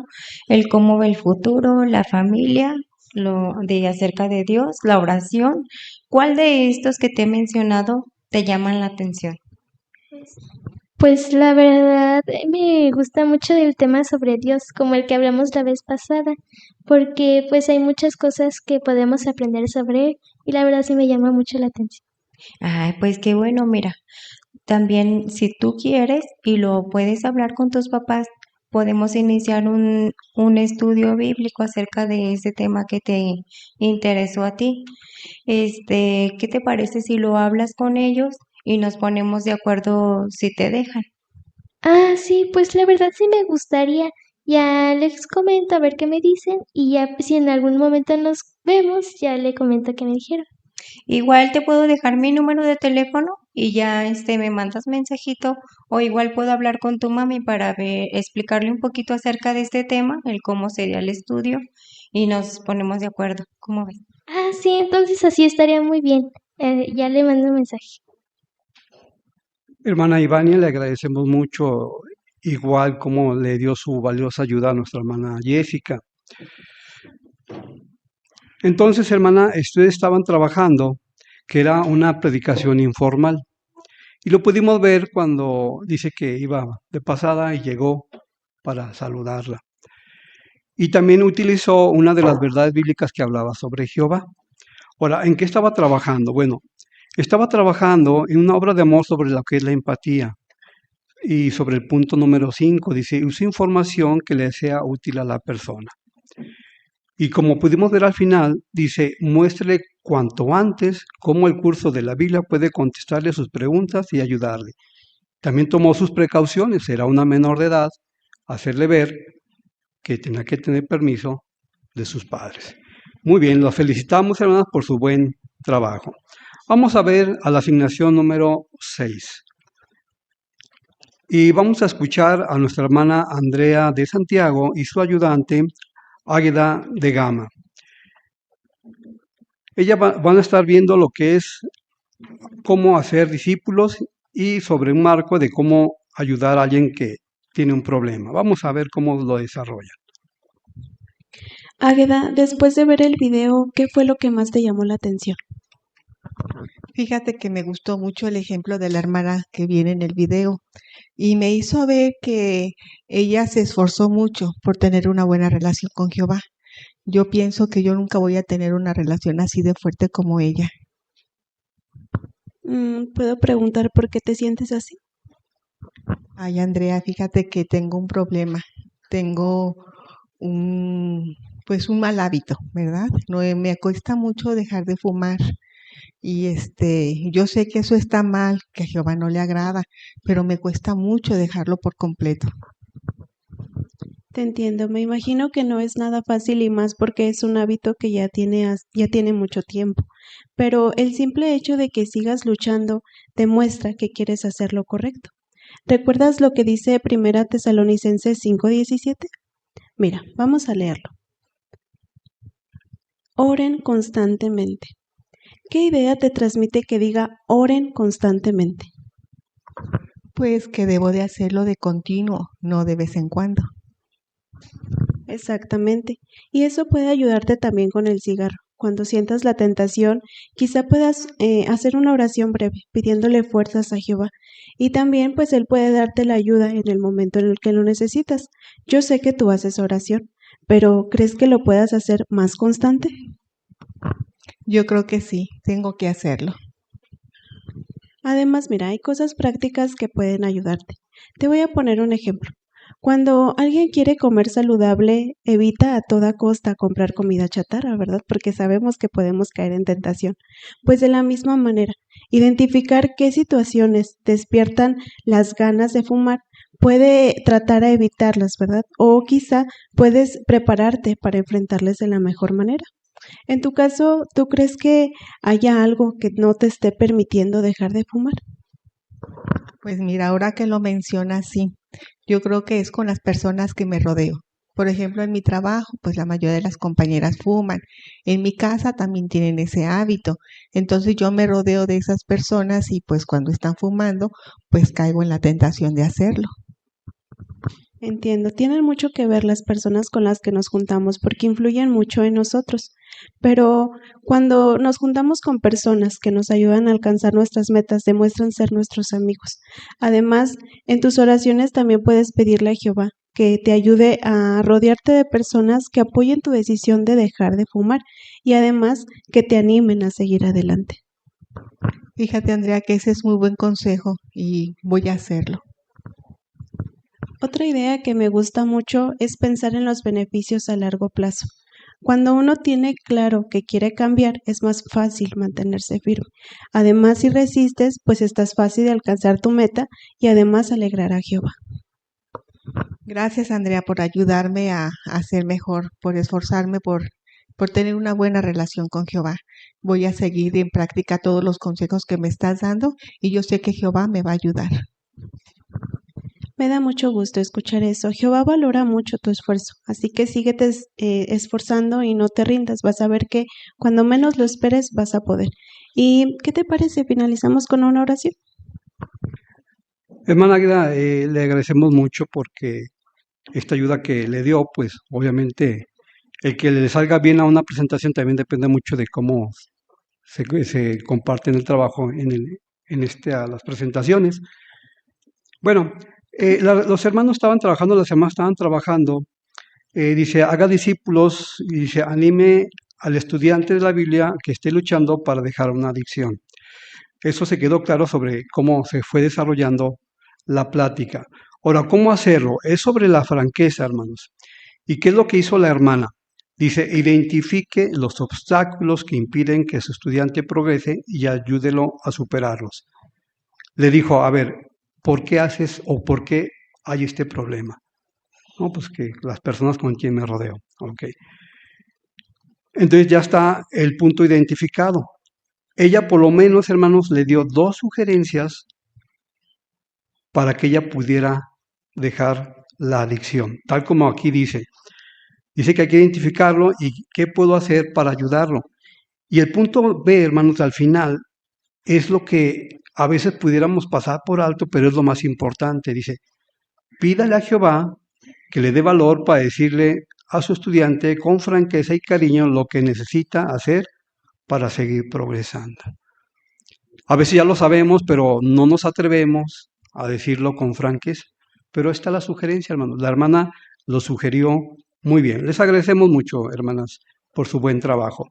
el cómo ve el futuro, la familia, lo de acerca de Dios, la oración. ¿Cuál de estos que te he mencionado te llaman la atención?
Pues la verdad me gusta mucho el tema sobre Dios, como el que hablamos la vez pasada, porque pues hay muchas cosas que podemos aprender sobre él y la verdad sí me llama mucho la atención.
Ay, pues qué bueno, mira. También, si tú quieres y lo puedes hablar con tus papás, podemos iniciar un estudio bíblico acerca de ese tema que te interesó a ti. ¿Qué te parece si lo hablas con ellos y nos ponemos de acuerdo si te dejan?
Ah, sí, pues la verdad sí me gustaría. Ya les comento a ver qué me dicen y ya pues, si en algún momento nos vemos, ya le comento qué me dijeron.
Igual te puedo dejar mi número de teléfono y ya me mandas mensajito o igual puedo hablar con tu mami para explicarle un poquito acerca de este tema, el cómo sería el estudio y nos ponemos de acuerdo. ¿Cómo ves?
Ah, sí, entonces así estaría muy bien. Ya le mando un mensaje.
Hermana Ivania, le agradecemos mucho, igual como le dio su valiosa ayuda a nuestra hermana Jessica. Entonces, hermana, ustedes estaban trabajando, que era una predicación informal. Y lo pudimos ver cuando dice que iba de pasada y llegó para saludarla. Y también utilizó una de las verdades bíblicas que hablaba sobre Jehová. Ahora, ¿en qué estaba trabajando? Bueno, estaba trabajando en una obra de amor sobre lo que es la empatía. Y sobre el punto número 5, dice, usa información que le sea útil a la persona. Y como pudimos ver al final, dice, muéstrele cuanto antes cómo el curso de la Biblia puede contestarle sus preguntas y ayudarle. También tomó sus precauciones, era una menor de edad, hacerle ver que tenía que tener permiso de sus padres. Muy bien, los felicitamos, hermanas, por su buen trabajo. Vamos a ver a la asignación número 6. Y vamos a escuchar a nuestra hermana Andrea de Santiago y su ayudante Águeda de Gama. Ellas van a estar viendo lo que es cómo hacer discípulos y sobre un marco de cómo ayudar a alguien que tiene un problema. Vamos a ver cómo lo desarrollan.
Águeda, después de ver el video, ¿qué fue lo que más te llamó la atención?
Fíjate que me gustó mucho el ejemplo de la hermana que viene en el video y me hizo ver que ella se esforzó mucho por tener una buena relación con Jehová. Yo pienso que yo nunca voy a tener una relación así de fuerte como ella.
¿Puedo preguntar por qué te sientes así?
Ay, Andrea, fíjate que tengo un problema. Tengo un mal hábito, ¿verdad? No, me cuesta mucho dejar de fumar. Y yo sé que eso está mal, que a Jehová no le agrada, pero me cuesta mucho dejarlo por completo.
Te entiendo, me imagino que no es nada fácil y más porque es un hábito que ya tiene mucho tiempo, pero el simple hecho de que sigas luchando demuestra que quieres hacer lo correcto. ¿Recuerdas lo que dice 1 Tesalonicenses 5:17? Mira, vamos a leerlo. Oren constantemente. ¿Qué idea te transmite que diga oren constantemente?
Pues que debo de hacerlo de continuo, no de vez en cuando.
Exactamente. Y eso puede ayudarte también con el cigarro. Cuando sientas la tentación, quizá puedas hacer una oración breve, pidiéndole fuerzas a Jehová. Y también, pues, Él puede darte la ayuda en el momento en el que lo necesitas. Yo sé que tú haces oración, pero ¿crees que lo puedas hacer más constante?
Yo creo que sí, tengo que hacerlo.
Además, mira, hay cosas prácticas que pueden ayudarte. Te voy a poner un ejemplo. Cuando alguien quiere comer saludable, evita a toda costa comprar comida chatarra, ¿verdad? Porque sabemos que podemos caer en tentación. Pues de la misma manera, identificar qué situaciones despiertan las ganas de fumar puede tratar a evitarlas, ¿verdad? O quizá puedes prepararte para enfrentarles de la mejor manera. En tu caso, ¿tú crees que haya algo que no te esté permitiendo dejar de fumar?
Pues mira, ahora que lo mencionas, sí. Yo creo que es con las personas que me rodeo. Por ejemplo, en mi trabajo, pues la mayoría de las compañeras fuman. En mi casa también tienen ese hábito. Entonces yo me rodeo de esas personas y pues cuando están fumando, pues caigo en la tentación de hacerlo.
Entiendo, tienen mucho que ver las personas con las que nos juntamos porque influyen mucho en nosotros, pero cuando nos juntamos con personas que nos ayudan a alcanzar nuestras metas, demuestran ser nuestros amigos. Además, en tus oraciones también puedes pedirle a Jehová que te ayude a rodearte de personas que apoyen tu decisión de dejar de fumar y además que te animen a seguir adelante.
Fíjate, Andrea, que ese es muy buen consejo y voy a hacerlo.
Otra idea que me gusta mucho es pensar en los beneficios a largo plazo. Cuando uno tiene claro que quiere cambiar, es más fácil mantenerse firme. Además, si resistes, pues estás fácil de alcanzar tu meta y además alegrar a Jehová.
Gracias, Andrea, por ayudarme a ser mejor, por esforzarme, por tener una buena relación con Jehová. Voy a seguir en práctica todos los consejos que me estás dando y yo sé que Jehová me va a ayudar.
Me da mucho gusto escuchar eso. Jehová valora mucho tu esfuerzo, así que síguete esforzando y no te rindas. Vas a ver que cuando menos lo esperes vas a poder. ¿Y qué te parece? ¿Finalizamos con una oración?
Hermana Águeda, le agradecemos mucho porque esta ayuda que le dio, pues obviamente el que le salga bien a una presentación también depende mucho de cómo se comparte en el trabajo, a las presentaciones. Bueno, los hermanos estaban trabajando, las hermanas estaban trabajando, dice, haga discípulos, y dice, anime al estudiante de la Biblia que esté luchando para dejar una adicción. Eso se quedó claro sobre cómo se fue desarrollando la plática. Ahora, ¿cómo hacerlo? Es sobre la franqueza, hermanos. ¿Y qué es lo que hizo la hermana? Dice, identifique los obstáculos que impiden que su estudiante progrese y ayúdelo a superarlos. Le dijo, a ver, ¿por qué haces o por qué hay este problema? No, pues que las personas con quien me rodeo. Ok. Entonces ya está el punto identificado. Ella por lo menos, hermanos, le dio 2 sugerencias para que ella pudiera dejar la adicción, tal como aquí dice. Dice que hay que identificarlo y qué puedo hacer para ayudarlo. Y el punto B, hermanos, al final, es lo que a veces pudiéramos pasar por alto, pero es lo más importante. Dice, pídale a Jehová que le dé valor para decirle a su estudiante con franqueza y cariño lo que necesita hacer para seguir progresando. A veces ya lo sabemos, pero no nos atrevemos a decirlo con franqueza. Pero esta es la sugerencia, hermanos. La hermana lo sugirió muy bien. Les agradecemos mucho, hermanas, por su buen trabajo.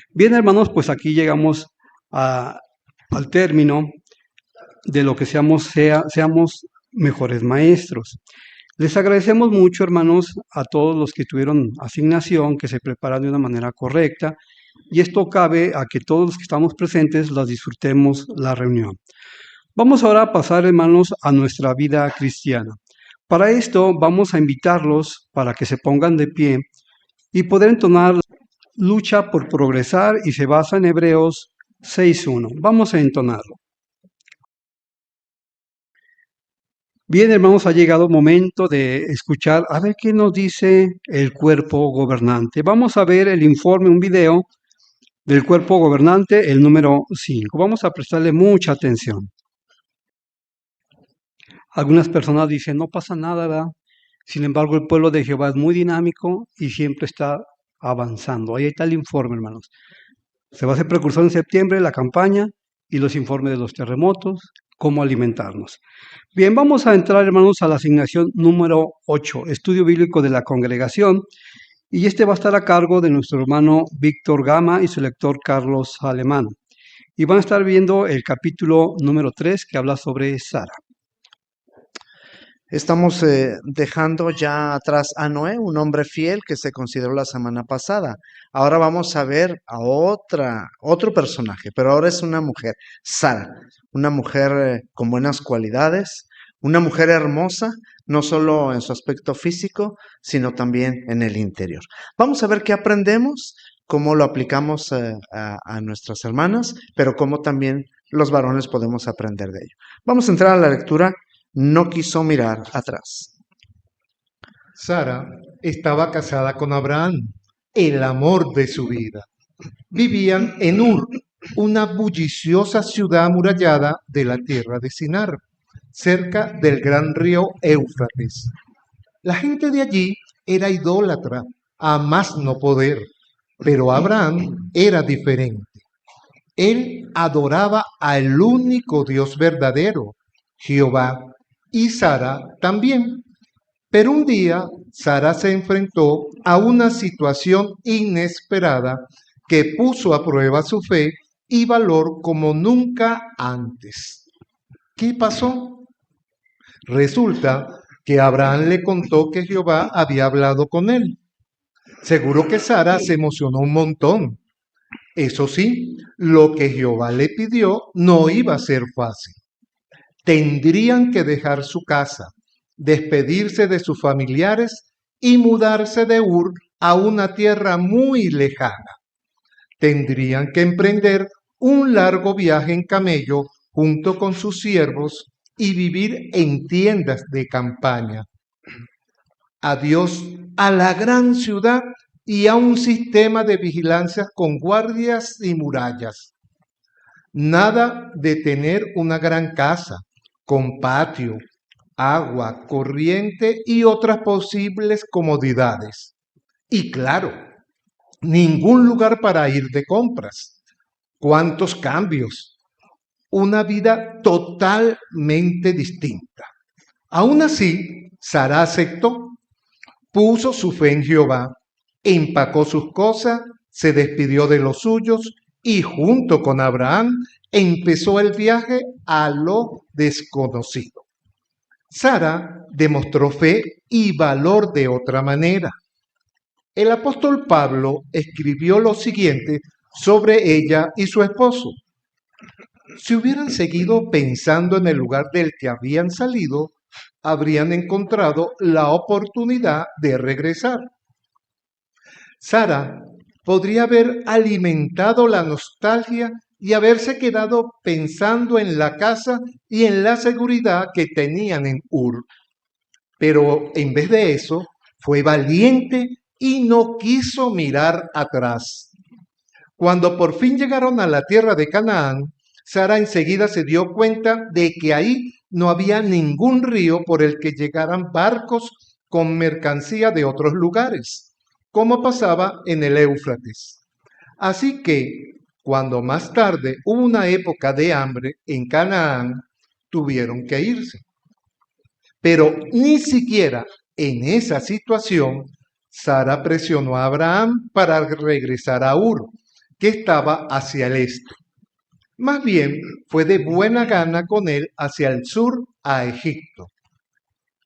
Bien, hermanos, pues aquí llegamos al término de lo que seamos mejores maestros. Les agradecemos mucho, hermanos, a todos los que tuvieron asignación, que se preparan de una manera correcta, y esto cabe a que todos los que estamos presentes las disfrutemos la reunión. Vamos ahora a pasar, hermanos, a nuestra vida cristiana. Para esto vamos a invitarlos para que se pongan de pie y poder entonar Lucha por Progresar, y se basa en Hebreos 6.1. Vamos a entonarlo. Bien, hermanos, ha llegado el momento de escuchar a ver qué nos dice el cuerpo gobernante. Vamos a ver el informe, un video del cuerpo gobernante, el número 5. Vamos a prestarle mucha atención. Algunas personas dicen, no pasa nada, ¿verdad? Sin embargo, el pueblo de Jehová es muy dinámico y siempre está avanzando. Ahí está el informe, hermanos. Se va a hacer precursor en septiembre, la campaña y los informes de los terremotos, cómo alimentarnos. Bien, vamos a entrar, hermanos, a la asignación número 8, Estudio Bíblico de la Congregación, y este va a estar a cargo de nuestro hermano Víctor Gama y su lector Carlos Alemán. Y van a estar viendo el capítulo número 3, que habla sobre Sara.
Estamos dejando ya atrás a Noé, un hombre fiel que se consideró la semana pasada. Ahora vamos a ver a otro personaje, pero ahora es una mujer, Sara, una mujer con buenas cualidades, una mujer hermosa, no solo en su aspecto físico, sino también en el interior. Vamos a ver qué aprendemos, cómo lo aplicamos a nuestras hermanas, pero cómo también los varones podemos aprender de ello. Vamos a entrar a la lectura. No quiso mirar atrás.
Sara estaba casada con Abraham, el amor de su vida. Vivían en Ur, una bulliciosa ciudad amurallada de la tierra de Sinar, cerca del gran río Éufrates. La gente de allí era idólatra, a más no poder, pero Abraham era diferente. Él adoraba al único Dios verdadero, Jehová, y Sara también. Pero un día Sara se enfrentó a una situación inesperada que puso a prueba su fe y valor como nunca antes. ¿Qué pasó? Resulta que Abraham le contó que Jehová había hablado con él. Seguro que Sara se emocionó un montón. Eso sí, lo que Jehová le pidió no iba a ser fácil. Tendrían que dejar su casa, despedirse de sus familiares y mudarse de Ur a una tierra muy lejana. Tendrían que emprender un largo viaje en camello junto con sus siervos y vivir en tiendas de campaña. Adiós a la gran ciudad y a un sistema de vigilancia con guardias y murallas. Nada de tener una gran casa con patio, agua, corriente y otras posibles comodidades. Y claro, ningún lugar para ir de compras. ¿Cuántos cambios? Una vida totalmente distinta. Aún así, Sara aceptó, puso su fe en Jehová, empacó sus cosas, se despidió de los suyos y junto con Abraham empezó el viaje a lo desconocido. Sara demostró fe y valor de otra manera. El apóstol Pablo escribió lo siguiente sobre ella y su esposo. Si hubieran seguido pensando en el lugar del que habían salido, habrían encontrado la oportunidad de regresar. Sara podría haber alimentado la nostalgia y haberse quedado pensando en la casa y en la seguridad que tenían en Ur. Pero en vez de eso, fue valiente y no quiso mirar atrás. Cuando por fin llegaron a la tierra de Canaán, Sara enseguida se dio cuenta de que ahí no había ningún río por el que llegaran barcos con mercancía de otros lugares, como pasaba en el Éufrates. Así que, cuando más tarde hubo una época de hambre en Canaán, tuvieron que irse. Pero ni siquiera en esa situación, Sara presionó a Abraham para regresar a Ur, que estaba hacia el este. Más bien, fue de buena gana con él hacia el sur, a Egipto.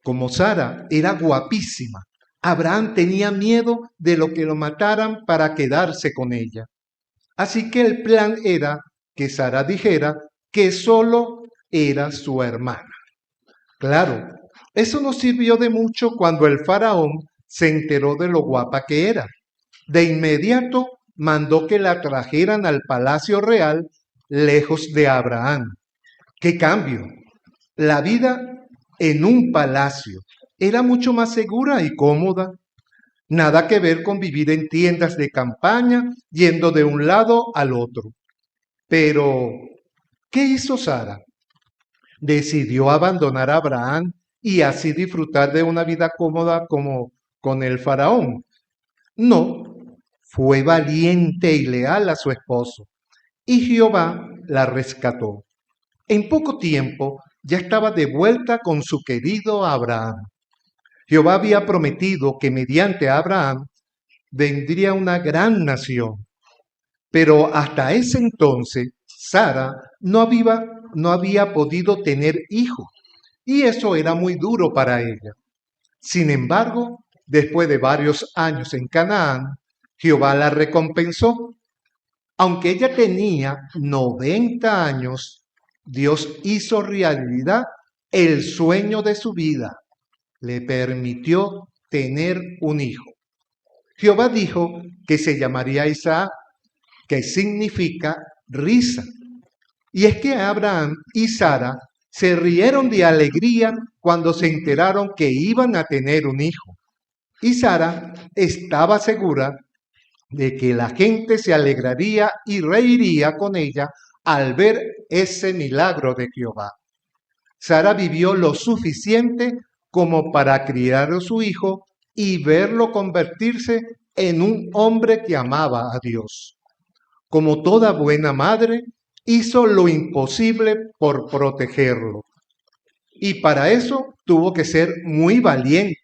Como Sara era guapísima, Abraham tenía miedo de lo que lo mataran para quedarse con ella. Así que el plan era que Sara dijera que solo era su hermana. Claro, eso no sirvió de mucho cuando el faraón se enteró de lo guapa que era. De inmediato mandó que la trajeran al palacio real lejos de Abraham. ¡Qué cambio! La vida en un palacio era mucho más segura y cómoda. Nada que ver con vivir en tiendas de campaña, yendo de un lado al otro. Pero, ¿qué hizo Sara? Decidió abandonar a Abraham y así disfrutar de una vida cómoda como con el faraón. No, fue valiente y leal a su esposo, y Jehová la rescató. En poco tiempo ya estaba de vuelta con su querido Abraham. Jehová había prometido que mediante Abraham vendría una gran nación. Pero hasta ese entonces, Sara no había podido tener hijos, y eso era muy duro para ella. Sin embargo, después de varios años en Canaán, Jehová la recompensó. Aunque ella tenía 90 años, Dios hizo realidad el sueño de su vida. Le permitió tener un hijo. Jehová dijo que se llamaría Isaac, que significa risa. Y es que Abraham y Sara se rieron de alegría cuando se enteraron que iban a tener un hijo. Y Sara estaba segura de que la gente se alegraría y reiría con ella al ver ese milagro de Jehová. Sara vivió lo suficiente como para criar a su hijo y verlo convertirse en un hombre que amaba a Dios. Como toda buena madre, hizo lo imposible por protegerlo. Y para eso tuvo que ser muy valiente.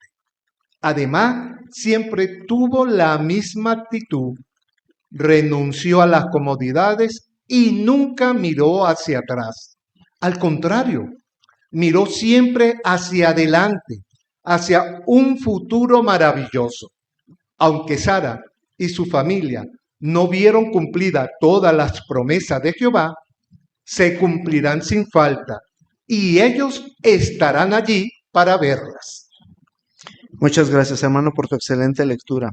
Además, siempre tuvo la misma actitud. Renunció a las comodidades y nunca miró hacia atrás. Al contrario, miró siempre hacia adelante, hacia un futuro maravilloso. Aunque Sara y su familia no vieron cumplidas todas las promesas de Jehová, se cumplirán sin falta y ellos estarán allí para verlas.
Muchas gracias, hermano, por tu excelente lectura.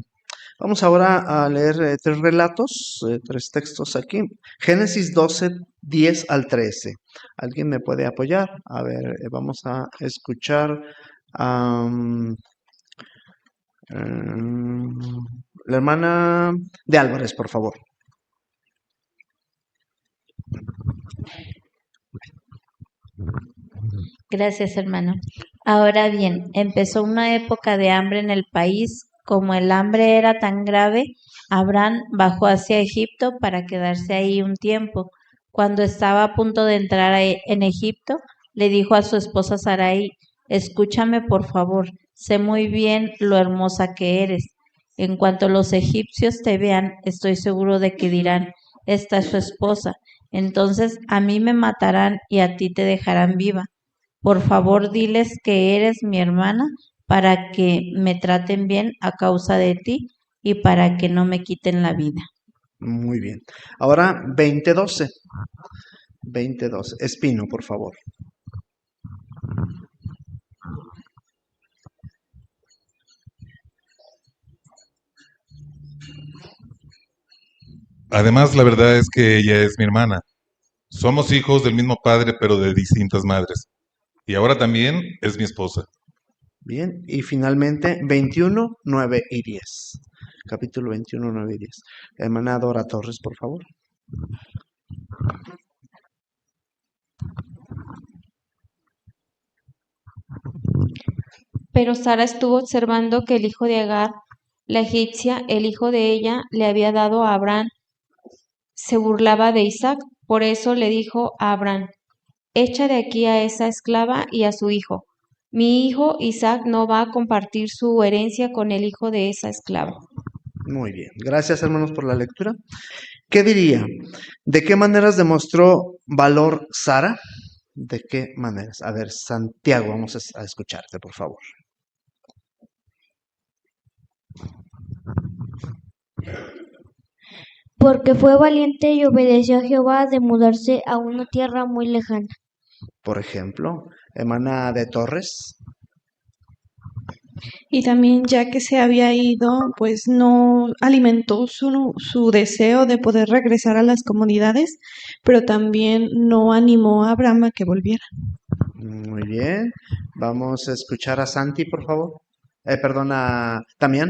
Vamos ahora a leer tres relatos, tres textos aquí. Génesis 12, 10 al 13. ¿Alguien me puede apoyar? A ver, vamos a escuchar la hermana de Álvarez, por favor.
Gracias, hermano. Ahora bien, empezó una época de hambre en el país. Como el hambre era tan grave, Abraham bajó hacia Egipto para quedarse ahí un tiempo. Cuando estaba a punto de entrar en Egipto, le dijo a su esposa Sarai: escúchame por favor, sé muy bien lo hermosa que eres. En cuanto los egipcios te vean, estoy seguro de que dirán: esta es su esposa. Entonces a mí me matarán y a ti te dejarán viva. Por favor, diles que eres mi hermana para que me traten bien a causa de ti, y para que no me quiten la vida.
Muy bien. Ahora 20:12. 20:12. Espino, por favor.
Además, la verdad es que ella es mi hermana. Somos hijos del mismo padre, pero de distintas madres. Y ahora también es mi esposa.
Bien. Y finalmente 21, 9 y 10. Capítulo 21, 9 y 10. Hermana Dora Torres, por favor.
Pero Sara estuvo observando que el hijo de Agar, la egipcia, el hijo de ella, le había dado a Abraham. Se burlaba de Isaac, por eso le dijo a Abraham, echa de aquí a esa esclava y a su hijo. Mi hijo Isaac no va a compartir su herencia con el hijo de esa esclava.
Muy bien. Gracias, hermanos, por la lectura. ¿Qué diría? ¿De qué maneras demostró valor Sara? ¿De qué maneras? A ver, Santiago, vamos a escucharte, por favor.
Porque fue valiente y obedeció a Jehová de mudarse a una tierra muy lejana.
Por ejemplo, hermana de Torres.
Y también ya que se había ido, pues no alimentó su deseo de poder regresar a las comunidades, pero también no animó a Abraham a que volviera.
Muy bien. Vamos a escuchar a Santi, por favor. Perdona, Damián.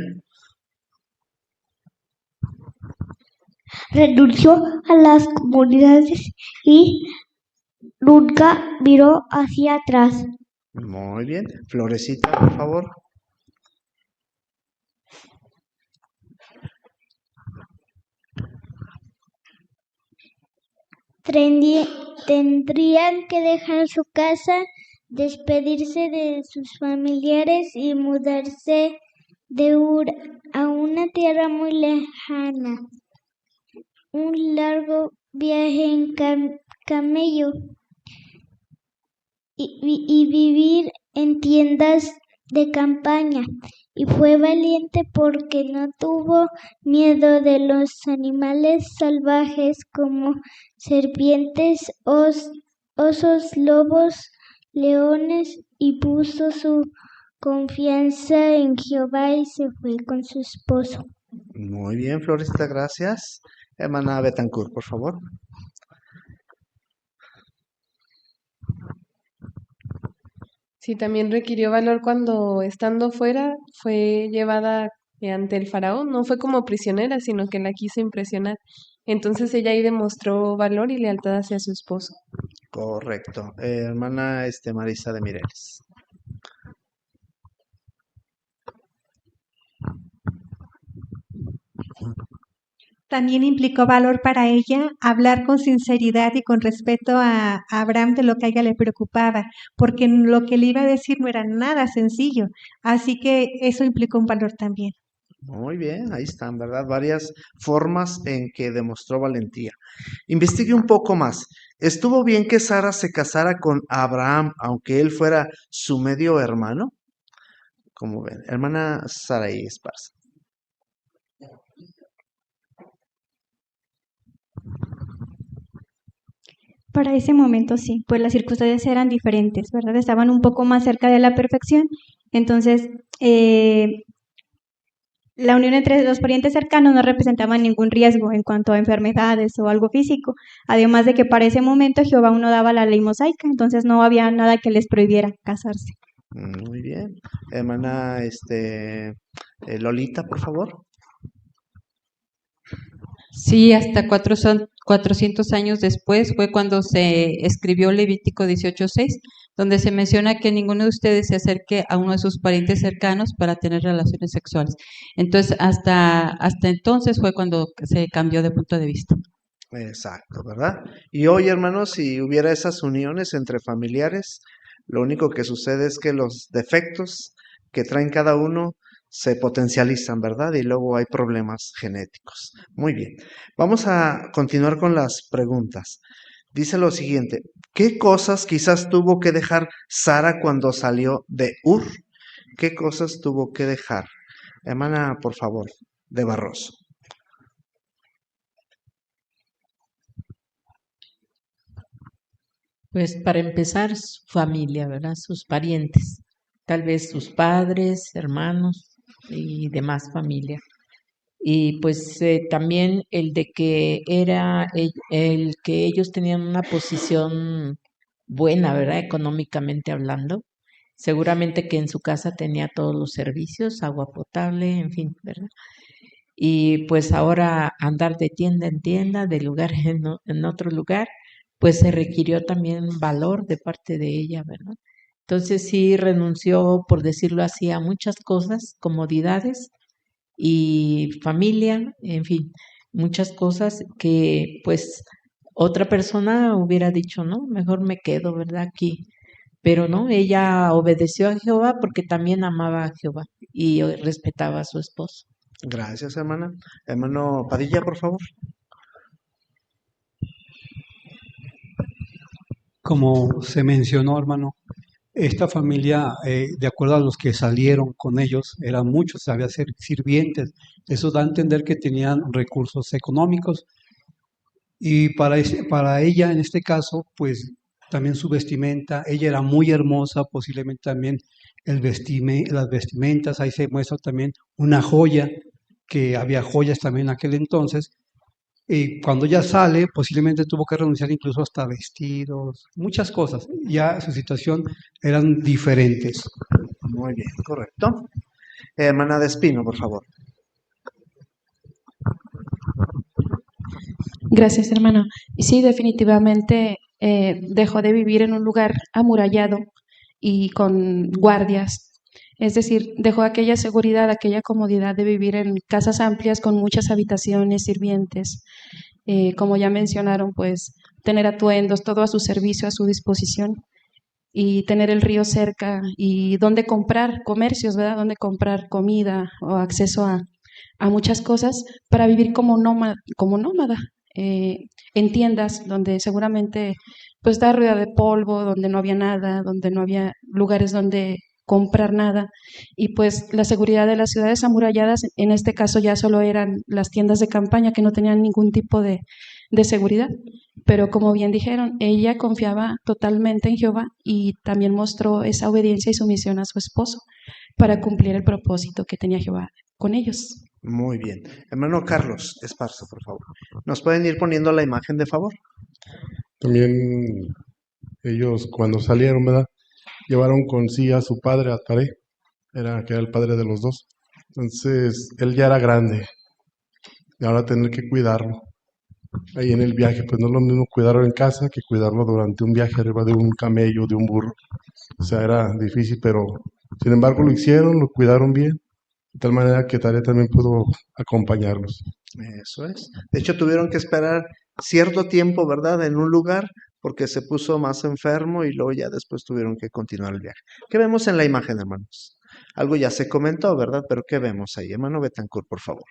Renunció a las comunidades y nunca miró hacia atrás.
Muy bien. Florecita, por favor.
Tendrían que dejar su casa, despedirse de sus familiares y mudarse de Ur a una tierra muy lejana. Un largo viaje en camello y vivir en tiendas de campaña. Y fue valiente porque no tuvo miedo de los animales salvajes como serpientes, osos, lobos, leones, y puso su confianza en Jehová y se fue con su esposo.
Muy bien, Florecita, gracias. Hermana Betancourt, por favor.
Sí, también requirió valor cuando, estando fuera, fue llevada ante el faraón. No fue como prisionera, sino que la quiso impresionar. Entonces ella ahí demostró valor y lealtad hacia su esposo.
Correcto. Hermana Marisa de Mireles.
También implicó valor para ella hablar con sinceridad y con respeto a Abraham de lo que a ella le preocupaba, porque lo que le iba a decir no era nada sencillo. Así que eso implicó un valor también.
Muy bien, ahí están, ¿verdad? Varias formas en que demostró valentía. Investigue un poco más. ¿Estuvo bien que Sara se casara con Abraham, aunque él fuera su medio hermano? Como ven, hermana Saraí Esparza.
Para ese momento sí, pues las circunstancias eran diferentes, ¿verdad? Estaban un poco más cerca de la perfección. Entonces, la unión entre los parientes cercanos no representaba ningún riesgo en cuanto a enfermedades o algo físico. Además de que para ese momento Jehová aún no daba la ley mosaica, entonces no había nada que les prohibiera casarse.
Muy bien. Hermana Lolita, por favor.
Sí, hasta 400 años después fue cuando se escribió Levítico 18:6, donde se menciona que ninguno de ustedes se acerque a uno de sus parientes cercanos para tener relaciones sexuales. Entonces, hasta entonces fue cuando se cambió de punto de vista.
Exacto, ¿verdad? Y hoy, hermanos, si hubiera esas uniones entre familiares, lo único que sucede es que los defectos que traen cada uno se potencializan, ¿verdad? Y luego hay problemas genéticos. Muy bien. Vamos a continuar con las preguntas. Dice lo siguiente, ¿qué cosas quizás tuvo que dejar Sara cuando salió de Ur? ¿Qué cosas tuvo que dejar? Hermana, por favor. de Barroso.
Pues para empezar, su familia, ¿verdad? Sus parientes, tal vez sus padres, hermanos y demás familia. Y pues también el de que era el que ellos tenían una posición buena, ¿verdad? Económicamente hablando. Seguramente que en su casa tenía todos los servicios, agua potable, en fin, ¿verdad? Y pues ahora andar de tienda en tienda, de lugar en otro lugar, pues se requirió también valor de parte de ella, ¿verdad? Entonces sí renunció, por decirlo así, a muchas cosas, comodidades y familia, en fin, muchas cosas que pues otra persona hubiera dicho, no, mejor me quedo, ¿verdad? Aquí. Pero no, ella obedeció a Jehová porque también amaba a Jehová y respetaba a su esposo.
Gracias, hermana. Hermano Padilla, por favor.
Como se mencionó, hermano, esta familia, de acuerdo a los que salieron con ellos, eran muchos, había sirvientes. Eso da a entender que tenían recursos económicos. Y para ella, en este caso, pues también su vestimenta, ella era muy hermosa, posiblemente también las vestimentas, ahí se muestra también una joya, que había joyas también en aquel entonces. Y cuando ella sale, posiblemente tuvo que renunciar incluso hasta vestidos, muchas cosas. Ya su situación eran diferentes.
Muy bien, correcto. Hermana de Espino, por favor.
Gracias, hermano. Y sí, definitivamente dejó de vivir en un lugar amurallado y con guardias. Es decir, dejó aquella seguridad, aquella comodidad de vivir en casas amplias con muchas habitaciones, sirvientes. Como ya mencionaron, pues tener atuendos, todo a su servicio, a su disposición, y tener el río cerca y donde comprar comercios, ¿verdad? Donde comprar comida o acceso a muchas cosas para vivir como nómada, en tiendas donde seguramente pues está rueda de polvo, donde no había nada, donde no había lugares donde comprar nada, y pues la seguridad de las ciudades amuralladas en este caso ya solo eran las tiendas de campaña que no tenían ningún tipo de seguridad, pero como bien dijeron, ella confiaba totalmente en Jehová y también mostró esa obediencia y sumisión a su esposo para cumplir el propósito que tenía Jehová con ellos.
Muy bien. Hermano Carlos Esparza, por favor. ¿Nos pueden ir poniendo la imagen, de favor?
También ellos cuando salieron, ¿verdad? Llevaron con sí a su padre, a Taré, que era el padre de los dos. Entonces, él ya era grande y ahora tener que cuidarlo. Ahí en el viaje, pues no es lo mismo cuidarlo en casa que cuidarlo durante un viaje arriba de un camello, de un burro. O sea, era difícil, pero sin embargo lo hicieron, lo cuidaron bien, de tal manera que Taré también pudo acompañarlos.
Eso es. De hecho, tuvieron que esperar cierto tiempo, ¿verdad?, en un lugar porque se puso más enfermo y luego ya después tuvieron que continuar el viaje. ¿Qué vemos en la imagen, hermanos? Algo ya se comentó, ¿verdad? Pero ¿qué vemos ahí? Hermano Betancourt, por favor.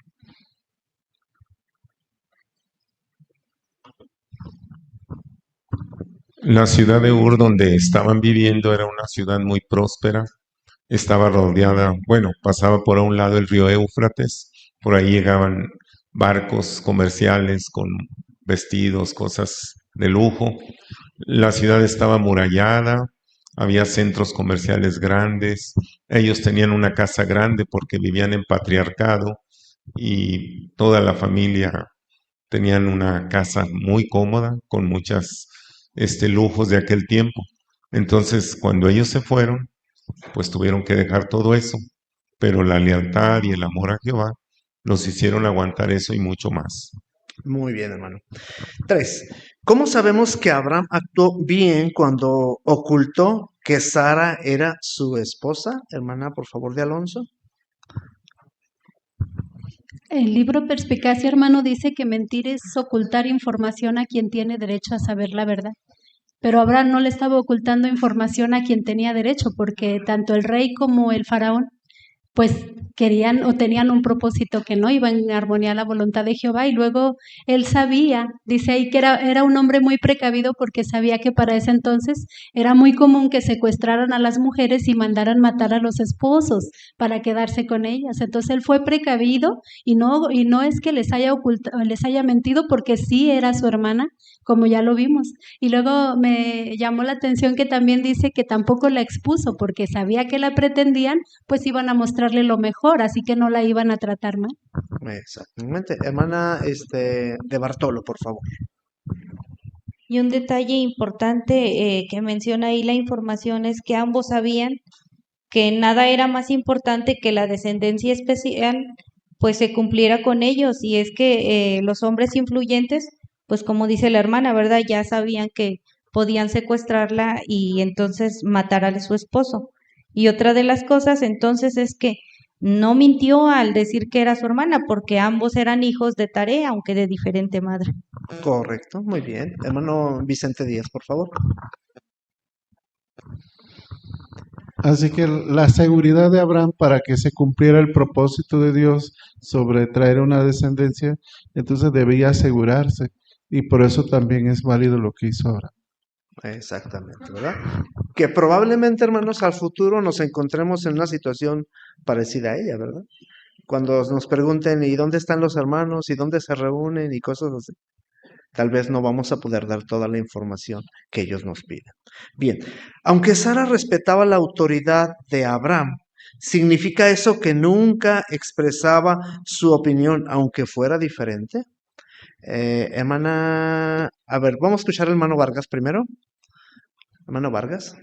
La ciudad de Ur, donde estaban viviendo, era una ciudad muy próspera. Estaba rodeada, bueno, pasaba por un lado el río Éufrates, por ahí llegaban barcos comerciales con vestidos, cosas de lujo. La ciudad estaba amurallada, había centros comerciales grandes. Ellos tenían una casa grande porque vivían en patriarcado y toda la familia tenían una casa muy cómoda con muchos lujos de aquel tiempo. Entonces, cuando ellos se fueron, pues tuvieron que dejar todo eso, pero la lealtad y el amor a Jehová los hicieron aguantar eso y mucho más.
Muy bien, hermano. 3. ¿Cómo sabemos que Abraham actuó bien cuando ocultó que Sara era su esposa? Hermana, por favor, de Alonso.
El libro Perspicacia, hermano, dice que mentir es ocultar información a quien tiene derecho a saber la verdad. Pero Abraham no le estaba ocultando información a quien tenía derecho, porque tanto el rey como el faraón, pues querían o tenían un propósito que no iban en armonía a la voluntad de Jehová, y luego él sabía, dice ahí que era un hombre muy precavido porque sabía que para ese entonces era muy común que secuestraran a las mujeres y mandaran matar a los esposos para quedarse con ellas. Entonces él fue precavido y no es que les haya mentido, porque sí era su hermana, como ya lo vimos. Y luego me llamó la atención que también dice que tampoco la expuso porque sabía que la pretendían, pues iban a mostrarle lo mejor, así que no la iban a tratar mal.
Exactamente. Hermana de Bartolo, por favor.
Y un detalle importante que menciona ahí la información es que ambos sabían que nada era más importante que la descendencia especial pues se cumpliera con ellos, y es que los hombres influyentes, pues como dice la hermana, ¿verdad? Ya sabían que podían secuestrarla y entonces matar a su esposo. Y otra de las cosas entonces es que no mintió al decir que era su hermana, porque ambos eran hijos de Tarea, aunque de diferente madre.
Correcto, muy bien. Hermano Vicente Díaz, por favor.
Así que la seguridad de Abraham para que se cumpliera el propósito de Dios sobre traer una descendencia, entonces debía asegurarse. Y por eso también es válido lo que hizo Abraham.
Exactamente, ¿verdad? Que probablemente, hermanos, al futuro nos encontremos en una situación parecida a ella, ¿verdad? Cuando nos pregunten, ¿y dónde están los hermanos? ¿Y dónde se reúnen? Y cosas así. Tal vez no vamos a poder dar toda la información que ellos nos piden. Bien, aunque Sara respetaba la autoridad de Abraham, ¿significa eso que nunca expresaba su opinión, aunque fuera diferente? Hermana, a ver, vamos a escuchar al hermano Vargas primero. Hermano Vargas.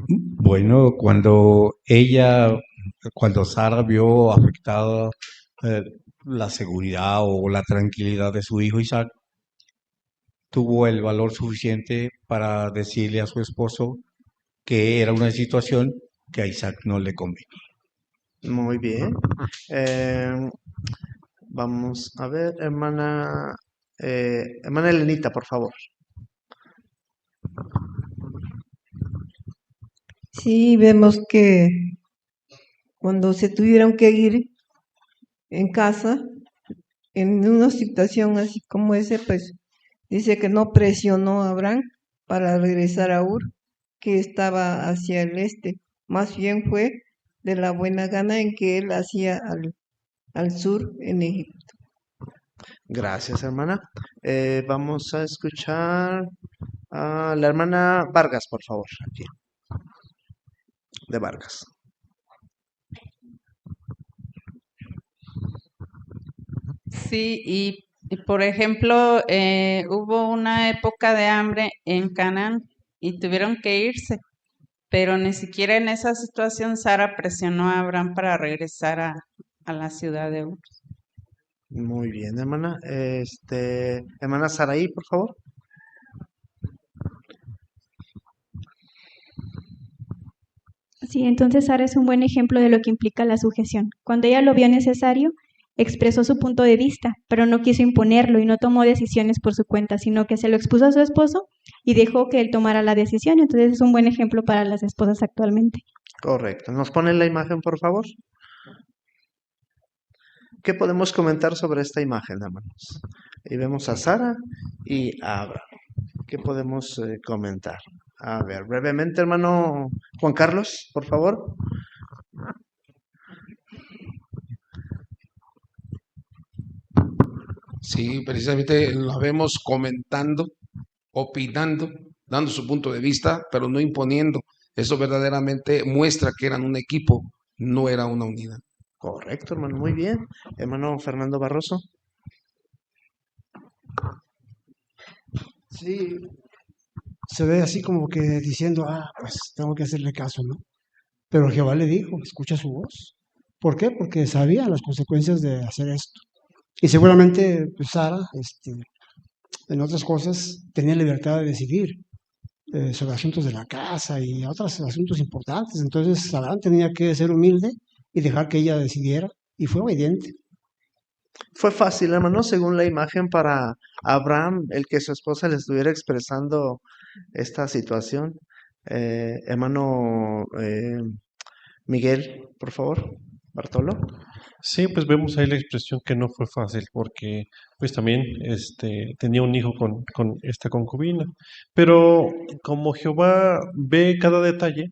Bueno, cuando Sara vio afectada eh, la seguridad o la tranquilidad de su hijo Isaac, tuvo el valor suficiente para decirle a su esposo que era una situación que a Isaac no le convenía.
Muy bien. Vamos a ver, hermana Elenita, por favor.
Sí, vemos que cuando se tuvieron que ir en casa, en una situación así como ese, pues dice que no presionó a Abraham para regresar a Ur, que estaba hacia el este. Más bien fue de la buena gana en que él hacía al sur en Egipto.
Gracias, hermana. Vamos a escuchar a la hermana Vargas, por favor, aquí. De Vargas.
Sí, y por ejemplo, hubo una época de hambre en Canaán y tuvieron que irse, pero ni siquiera en esa situación Sara presionó a Abraham para regresar a la ciudad de Ur.
Muy bien, hermana. Hermana Saraí, por favor.
Sí, entonces Sara es un buen ejemplo de lo que implica la sujeción. Cuando ella lo vio necesario, expresó su punto de vista, pero no quiso imponerlo y no tomó decisiones por su cuenta, sino que se lo expuso a su esposo y dejó que él tomara la decisión. Entonces es un buen ejemplo para las esposas actualmente.
Correcto. ¿Nos ponen la imagen, por favor? ¿Qué podemos comentar sobre esta imagen, hermanos? Y vemos a Sara y a Abraham. ¿Qué podemos comentar? A ver, brevemente, hermano Juan Carlos, por favor.
Sí, precisamente lo vemos comentando, opinando, dando su punto de vista, pero no imponiendo. Eso verdaderamente muestra que eran un equipo, no era una unidad.
Correcto, hermano, muy bien. Hermano Fernando Barroso.
Sí, se ve así como que diciendo, pues tengo que hacerle caso, ¿no? Pero Jehová le dijo, escucha su voz. ¿Por qué? Porque sabía las consecuencias de hacer esto. Y seguramente pues, Sara, en otras cosas, tenía libertad de decidir sobre asuntos de la casa y otros asuntos importantes. Entonces, Abraham tenía que ser humilde y dejar que ella decidiera, y fue obediente.
Fue fácil, hermano, según la imagen para Abraham, el que su esposa le estuviera expresando esta situación. Hermano Miguel, por favor, Bartolo.
Sí, pues vemos ahí la expresión que no fue fácil, porque pues también tenía un hijo con esta concubina. Pero como Jehová ve cada detalle,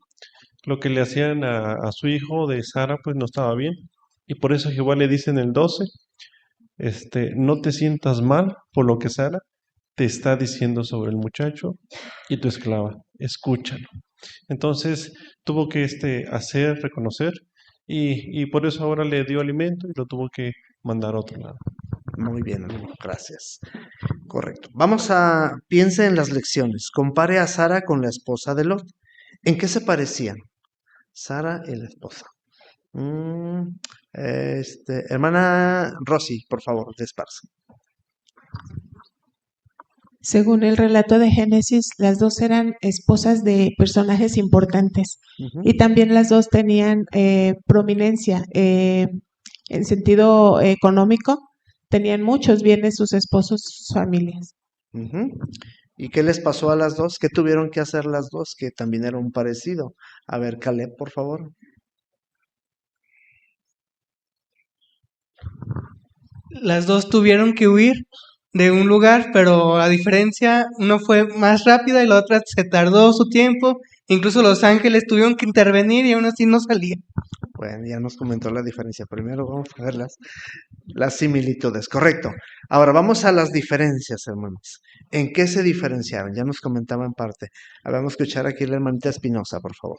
lo que le hacían a su hijo de Sara, pues no estaba bien. Y por eso Jehová le dice en el 12, no te sientas mal por lo que Sara te está diciendo sobre el muchacho y tu esclava, escúchalo. Entonces tuvo que hacer, reconocer, y por eso ahora le dio alimento y lo tuvo que mandar a otro lado.
Muy bien, amigo, gracias. Correcto. Piense en las lecciones. Compare a Sara con la esposa de Lot. ¿En qué se parecían? Sara y la esposa. Hermana Rosy, por favor, despacio.
Según el relato de Génesis, las dos eran esposas de personajes importantes y también las dos tenían prominencia en sentido económico, tenían muchos bienes sus esposos, sus familias.
¿Y qué les pasó a las dos? ¿Qué tuvieron que hacer las dos? Que también era un parecido. A ver, Caleb, por favor.
Las dos tuvieron que huir de un lugar, pero a diferencia, uno fue más rápida y la otra se tardó su tiempo. Incluso los ángeles tuvieron que intervenir y aún así no salía.
Bueno, ya nos comentó la diferencia. Primero vamos a ver las similitudes. Correcto. Ahora vamos a las diferencias, hermanos. ¿En qué se diferenciaron? Ya nos comentaba en parte. Ahora vamos a escuchar aquí a la hermanita Espinosa, por favor.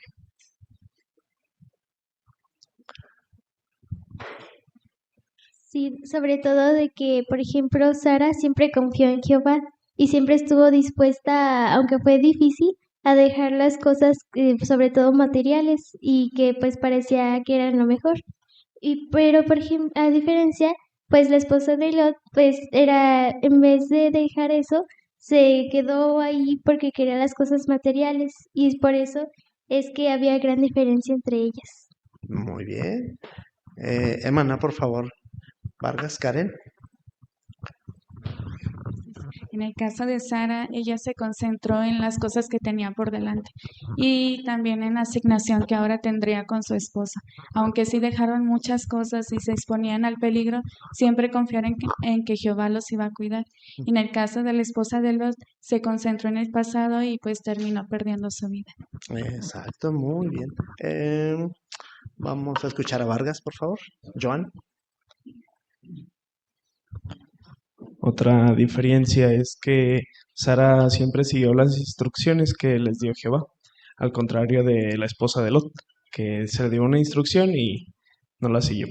Sí, sobre todo de que, por ejemplo, Sara siempre confió en Jehová y siempre estuvo dispuesta, aunque fue difícil, a dejar las cosas, sobre todo materiales, y que pues parecía que eran lo mejor. Pero, por ejemplo, a diferencia, pues la esposa de Lot, pues era, en vez de dejar eso, se quedó ahí porque quería las cosas materiales, y por eso es que había gran diferencia entre ellas.
Muy bien. Hermana, por favor. Vargas, Karen.
En el caso de Sara, ella se concentró en las cosas que tenía por delante y también en la asignación que ahora tendría con su esposa. Aunque sí dejaron muchas cosas y se exponían al peligro, siempre confiaron en que Jehová los iba a cuidar. Y en el caso de la esposa de Lot, se concentró en el pasado y pues terminó perdiendo su vida.
Exacto, muy bien. Vamos a escuchar a Vargas, por favor. Joan.
Otra diferencia es que Sara siempre siguió las instrucciones que les dio Jehová, al contrario de la esposa de Lot, que se le dio una instrucción y no la siguió.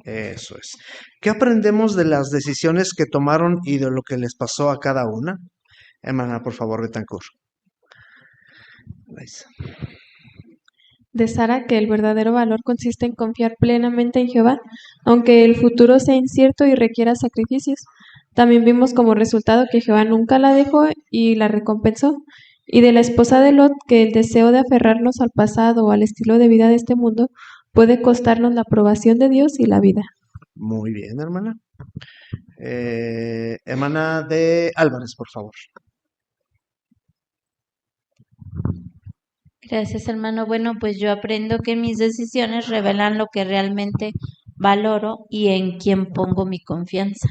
Eso es. ¿Qué aprendemos de las decisiones que tomaron y de lo que les pasó a cada una? Hermana, por favor, Betancourt.
De Sara que el verdadero valor consiste en confiar plenamente en Jehová, aunque el futuro sea incierto y requiera sacrificios. También vimos como resultado que Jehová nunca la dejó y la recompensó. Y de la esposa de Lot que el deseo de aferrarnos al pasado o al estilo de vida de este mundo puede costarnos la aprobación de Dios y la vida.
Muy bien, hermana. Hermana de Álvarez, por favor.
Gracias, hermano. Bueno, pues yo aprendo que mis decisiones revelan lo que realmente valoro y en quién pongo mi confianza.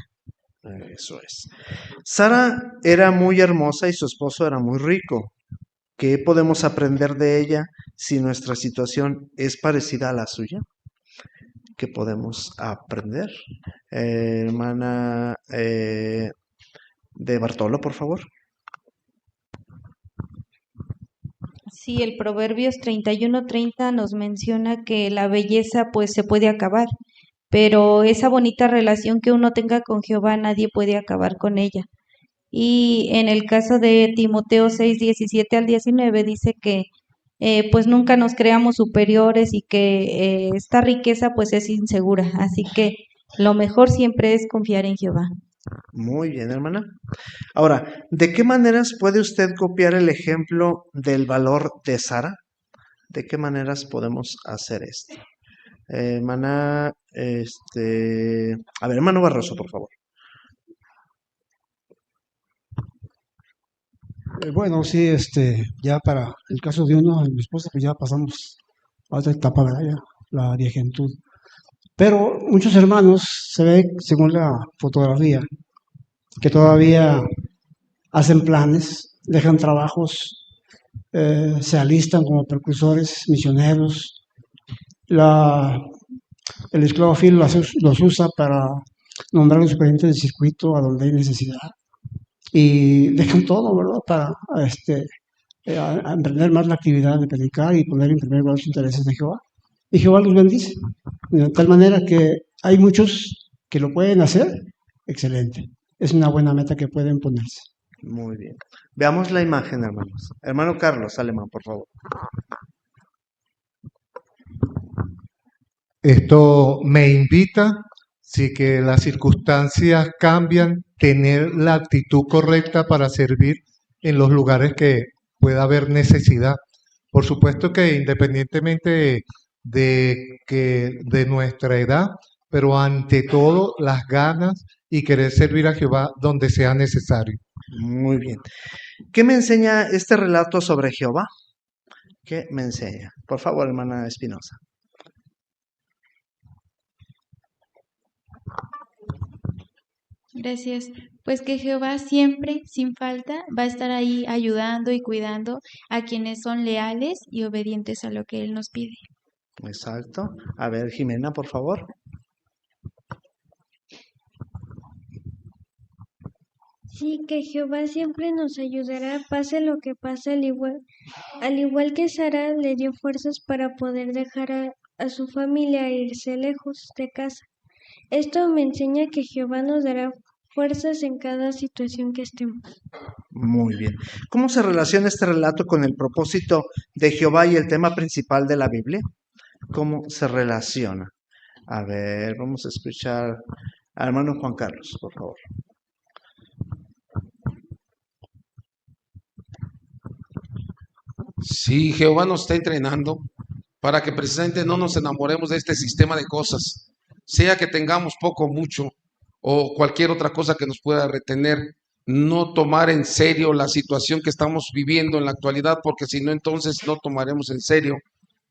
Eso es. Sara era muy hermosa y su esposo era muy rico. ¿Qué podemos aprender de ella si nuestra situación es parecida a la suya? ¿Qué podemos aprender? Hermana de Bartolo, por favor.
Sí, el Proverbios 31:30 nos menciona que la belleza pues se puede acabar, pero esa bonita relación que uno tenga con Jehová nadie puede acabar con ella. Y en el caso de Timoteo 6:17-19 dice que pues nunca nos creamos superiores y que esta riqueza pues es insegura, así que lo mejor siempre es confiar en Jehová.
Muy bien, hermana. Ahora, ¿de qué maneras puede usted copiar el ejemplo del valor de Sara? ¿De qué maneras podemos hacer esto? Hermana, a ver, hermano Barroso, por favor.
Bueno, sí, ya para el caso de uno, de mi esposa, pues ya pasamos a otra etapa, ¿verdad? Ya, la viejentud. Pero muchos hermanos, se ve, según la fotografía, que todavía hacen planes, dejan trabajos, se alistan como precursores, misioneros. El esclavo Phil los usa para nombrar los superintendentes del circuito a donde hay necesidad. Y dejan todo, ¿verdad? Para a emprender más la actividad de predicar y poner en primer lugar los intereses de Jehová. Y Jehová los bendice. De tal manera que hay muchos que lo pueden hacer, excelente. Es una buena meta que pueden ponerse.
Muy bien. Veamos la imagen, hermanos. Hermano Carlos Alemán, por favor.
Esto me invita, si que las circunstancias cambian, tener la actitud correcta para servir en los lugares que pueda haber necesidad. Por supuesto que independientemente de nuestra edad, pero ante todo las ganas y querer servir a Jehová donde sea necesario.
Muy bien. ¿Qué me enseña este relato sobre Jehová? ¿Qué me enseña? Por favor, hermana Espinosa.
Gracias. Pues que Jehová siempre, sin falta, va a estar ahí ayudando y cuidando a quienes son leales y obedientes a lo que Él nos pide.
Exacto. A ver, Jimena, por favor.
Sí, que Jehová siempre nos ayudará, pase lo que pase, al igual que Sara le dio fuerzas para poder dejar a su familia e irse lejos de casa. Esto me enseña que Jehová nos dará fuerzas en cada situación que estemos.
Muy bien. ¿Cómo se relaciona este relato con el propósito de Jehová y el tema principal de la Biblia? ¿Cómo se relaciona? A ver, vamos a escuchar al hermano Juan Carlos, por favor.
Sí, Jehová nos está entrenando para que precisamente no nos enamoremos de este sistema de cosas, sea que tengamos poco o mucho, o cualquier otra cosa que nos pueda retener, no tomar en serio la situación que estamos viviendo en la actualidad, porque si no, entonces no tomaremos en serio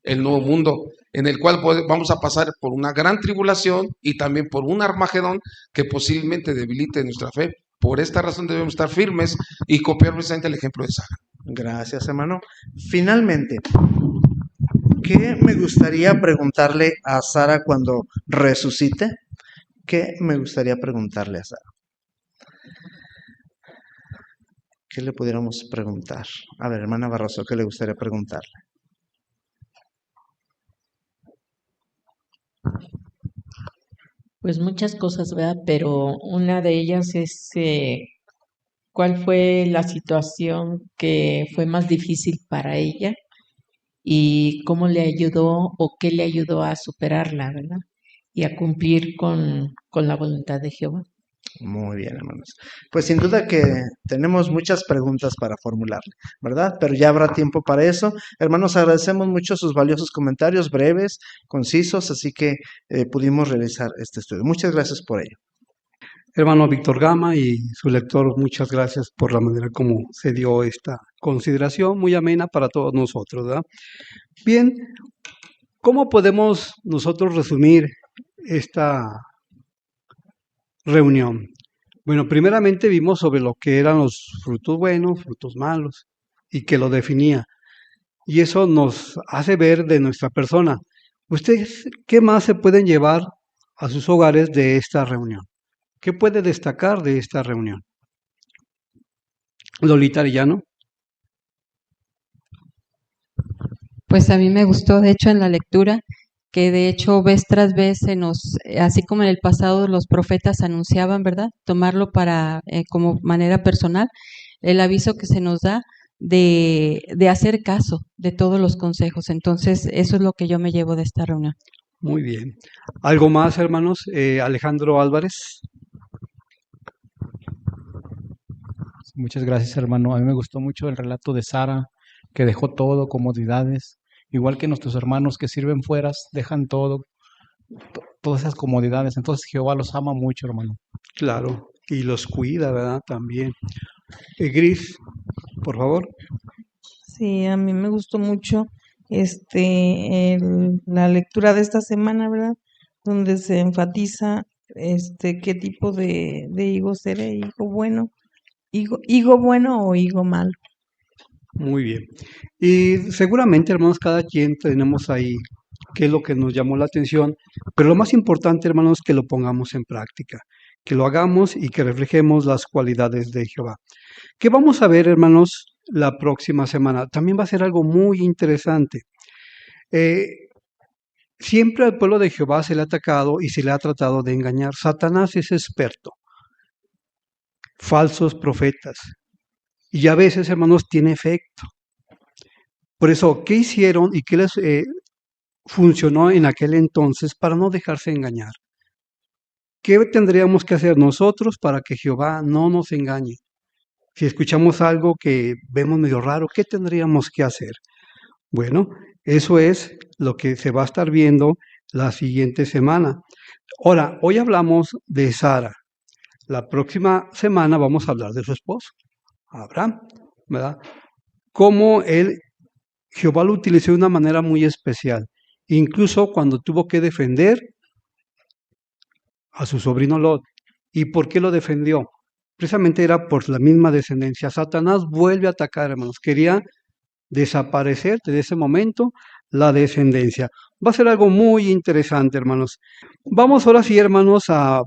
el nuevo mundo, en el cual vamos a pasar por una gran tribulación y también por un Armagedón que posiblemente debilite nuestra fe. Por esta razón debemos estar firmes y copiar precisamente el ejemplo de Sara.
Gracias, hermano. Finalmente, ¿qué me gustaría preguntarle a Sara cuando resucite? ¿Qué me gustaría preguntarle a Sara? ¿Qué le pudiéramos preguntar? A ver, hermana Barroso, ¿qué le gustaría preguntarle?
Pues muchas cosas, ¿verdad? Pero una de ellas es cuál fue la situación que fue más difícil para ella y cómo le ayudó o qué le ayudó a superarla, ¿verdad? Y a cumplir con la voluntad de Jehová.
Muy bien, hermanos. Pues sin duda que tenemos muchas preguntas para formularle, ¿verdad? Pero ya habrá tiempo para eso. Hermanos, agradecemos mucho sus valiosos comentarios, breves, concisos, así que pudimos realizar este estudio. Muchas gracias por ello.
Hermano Víctor Gama y su lector, muchas gracias por la manera como se dio esta consideración, muy amena para todos nosotros, ¿verdad? Bien, ¿cómo podemos nosotros resumir esta reunión? Bueno, primeramente vimos sobre lo que eran los frutos buenos, frutos malos, y que lo definía. Y eso nos hace ver de nuestra persona. ¿Ustedes qué más se pueden llevar a sus hogares de esta reunión? ¿Qué puede destacar de esta reunión? Lolita Arellano.
Pues a mí me gustó, de hecho, en la lectura, que de hecho vez tras vez así como en el pasado los profetas anunciaban, ¿verdad? Tomarlo para como manera personal, el aviso que se nos da de hacer caso de todos los consejos. Entonces, eso es lo que yo me llevo de esta reunión.
Muy bien. ¿Algo más, hermanos? Alejandro Álvarez.
Muchas gracias, hermano. A mí me gustó mucho el relato de Sara, que dejó todo, comodidades, igual que nuestros hermanos que sirven fuera, dejan todo, todas esas comodidades. Entonces Jehová los ama mucho, hermano.
Claro, y los cuida, ¿verdad? También. Gris, por favor.
Sí, a mí me gustó mucho la lectura de esta semana, ¿verdad? Donde se enfatiza qué tipo de higo seré, higo bueno o higo malo.
Muy bien. Y seguramente, hermanos, cada quien tenemos ahí qué es lo que nos llamó la atención, pero lo más importante, hermanos, que lo pongamos en práctica, que lo hagamos y que reflejemos las cualidades de Jehová. ¿Qué vamos a ver, hermanos, la próxima semana? También va a ser algo muy interesante. Siempre al pueblo de Jehová se le ha atacado y se le ha tratado de engañar. Satanás es experto. Falsos profetas. Y a veces, hermanos, tiene efecto. Por eso, ¿qué hicieron y qué les funcionó en aquel entonces para no dejarse engañar? ¿Qué tendríamos que hacer nosotros para que Jehová no nos engañe? Si escuchamos algo que vemos medio raro, ¿qué tendríamos que hacer? Bueno, eso es lo que se va a estar viendo la siguiente semana. Ahora, hoy hablamos de Sara. La próxima semana vamos a hablar de su esposo, Abraham, ¿verdad? Cómo Jehová lo utilizó de una manera muy especial, incluso cuando tuvo que defender a su sobrino Lot. ¿Y por qué lo defendió? Precisamente era por la misma descendencia. Satanás vuelve a atacar, hermanos. Quería desaparecer desde ese momento la descendencia. Va a ser algo muy interesante, hermanos. Vamos ahora sí, hermanos, a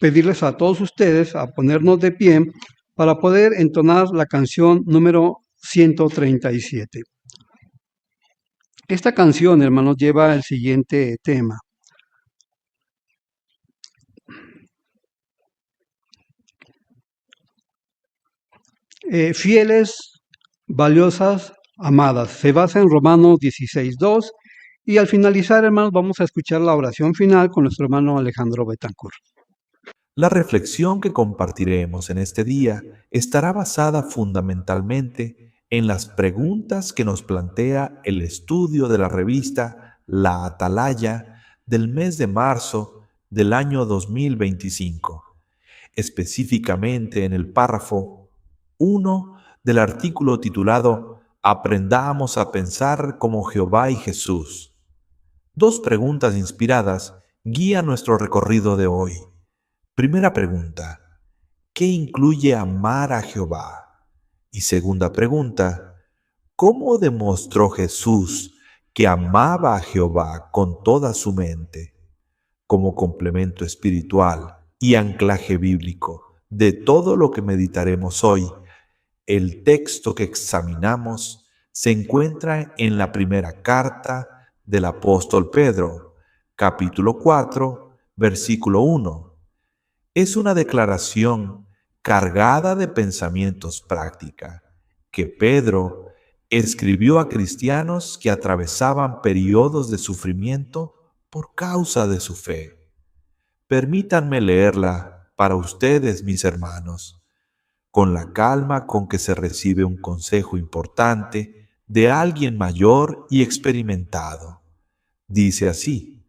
pedirles a todos ustedes a ponernos de pie para poder entonar la canción número 137. Esta canción, hermanos, lleva el siguiente tema. Fieles, valiosas, amadas. Se basa en Romanos 16:2 y al finalizar, hermanos, vamos a escuchar la oración final con nuestro hermano Alejandro Betancourt.
La reflexión que compartiremos en este día estará basada fundamentalmente en las preguntas que nos plantea el estudio de la revista La Atalaya del mes de marzo del año 2025, específicamente en el párrafo 1 del artículo titulado Aprendamos a pensar como Jehová y Jesús. Dos preguntas inspiradas guían nuestro recorrido de hoy. Primera pregunta, ¿qué incluye amar a Jehová? Y segunda pregunta, ¿cómo demostró Jesús que amaba a Jehová con toda su mente? Como complemento espiritual y anclaje bíblico de todo lo que meditaremos hoy, el texto que examinamos se encuentra en la primera carta del apóstol Pedro, capítulo 4, versículo 1. Es una declaración cargada de pensamientos práctica que Pedro escribió a cristianos que atravesaban periodos de sufrimiento por causa de su fe. Permítanme leerla para ustedes, mis hermanos, con la calma con que se recibe un consejo importante de alguien mayor y experimentado. Dice así: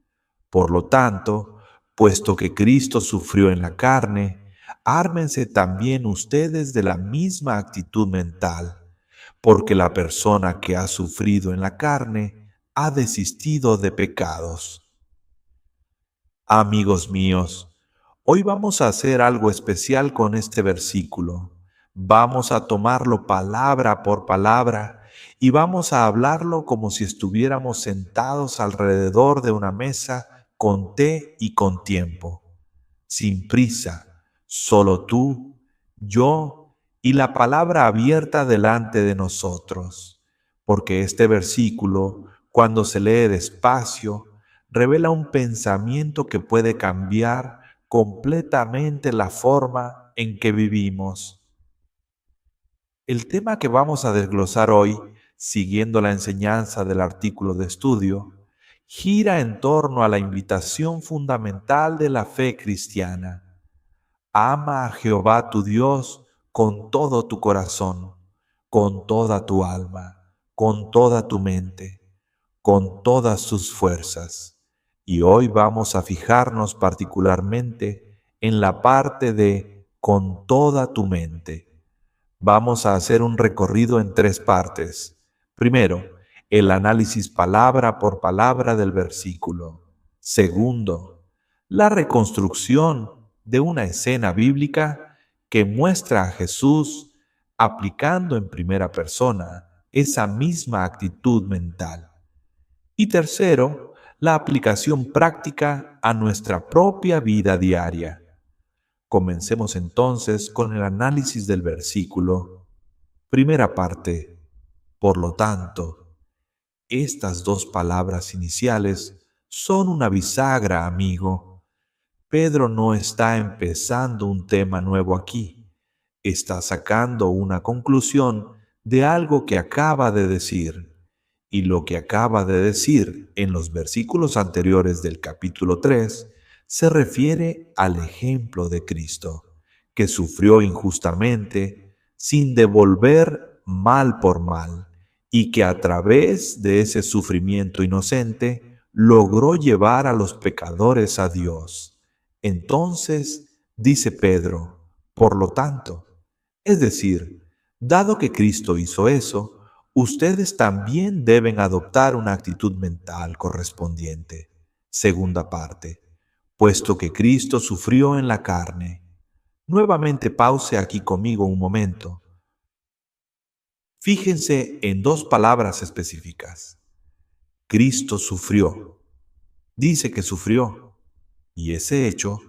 por lo tanto, puesto que Cristo sufrió en la carne, ármense también ustedes de la misma actitud mental, porque la persona que ha sufrido en la carne ha desistido de pecados. Amigos míos, hoy vamos a hacer algo especial con este versículo. Vamos a tomarlo palabra por palabra y vamos a hablarlo como si estuviéramos sentados alrededor de una mesa con té y con tiempo, sin prisa, solo tú, yo y la palabra abierta delante de nosotros, porque este versículo, cuando se lee despacio, revela un pensamiento que puede cambiar completamente la forma en que vivimos. El tema que vamos a desglosar hoy, siguiendo la enseñanza del artículo de estudio, gira en torno a la invitación fundamental de la fe cristiana. Ama a Jehová tu Dios con todo tu corazón, con toda tu alma, con toda tu mente, con todas tus fuerzas. Y hoy vamos a fijarnos particularmente en la parte de con toda tu mente. Vamos a hacer un recorrido en 3 partes. Primero, el análisis palabra por palabra del versículo. Segundo, la reconstrucción de una escena bíblica que muestra a Jesús aplicando en primera persona esa misma actitud mental. Y tercero, la aplicación práctica a nuestra propia vida diaria. Comencemos entonces con el análisis del versículo. Primera parte. Por lo tanto, estas 2 palabras iniciales son una bisagra, amigo. Pedro no está empezando un tema nuevo aquí. Está sacando una conclusión de algo que acaba de decir. Y lo que acaba de decir en los versículos anteriores del capítulo 3 se refiere al ejemplo de Cristo, que sufrió injustamente sin devolver mal por mal, y que a través de ese sufrimiento inocente logró llevar a los pecadores a Dios. Entonces, dice Pedro, por lo tanto, es decir, dado que Cristo hizo eso, ustedes también deben adoptar una actitud mental correspondiente. Segunda parte. Puesto que Cristo sufrió en la carne. Nuevamente pause aquí conmigo un momento. Fíjense en 2 palabras específicas. Cristo sufrió. Dice que sufrió. Y ese hecho,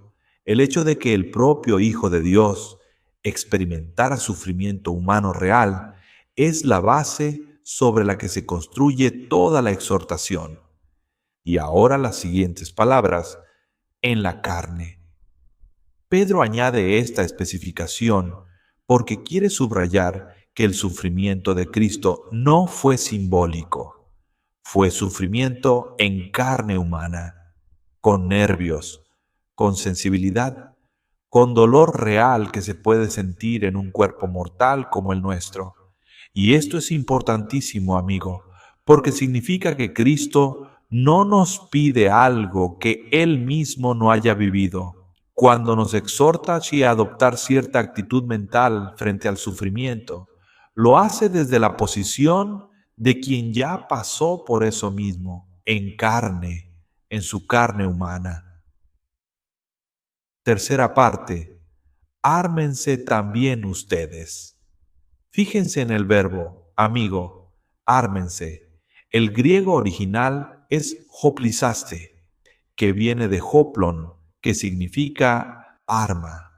el hecho de que el propio Hijo de Dios experimentara sufrimiento humano real, es la base sobre la que se construye toda la exhortación. Y ahora las siguientes palabras. En la carne. Pedro añade esta especificación porque quiere subrayar que el sufrimiento de Cristo no fue simbólico, fue sufrimiento en carne humana, con nervios, con sensibilidad, con dolor real que se puede sentir en un cuerpo mortal como el nuestro. Y esto es importantísimo, amigo, porque significa que Cristo no nos pide algo que Él mismo no haya vivido. Cuando nos exhorta a adoptar cierta actitud mental frente al sufrimiento, lo hace desde la posición de quien ya pasó por eso mismo, en carne, en su carne humana. Tercera parte. Ármense también ustedes. Fíjense en el verbo, amigo, ármense. El griego original es hoplizaste, que viene de hoplon, que significa arma.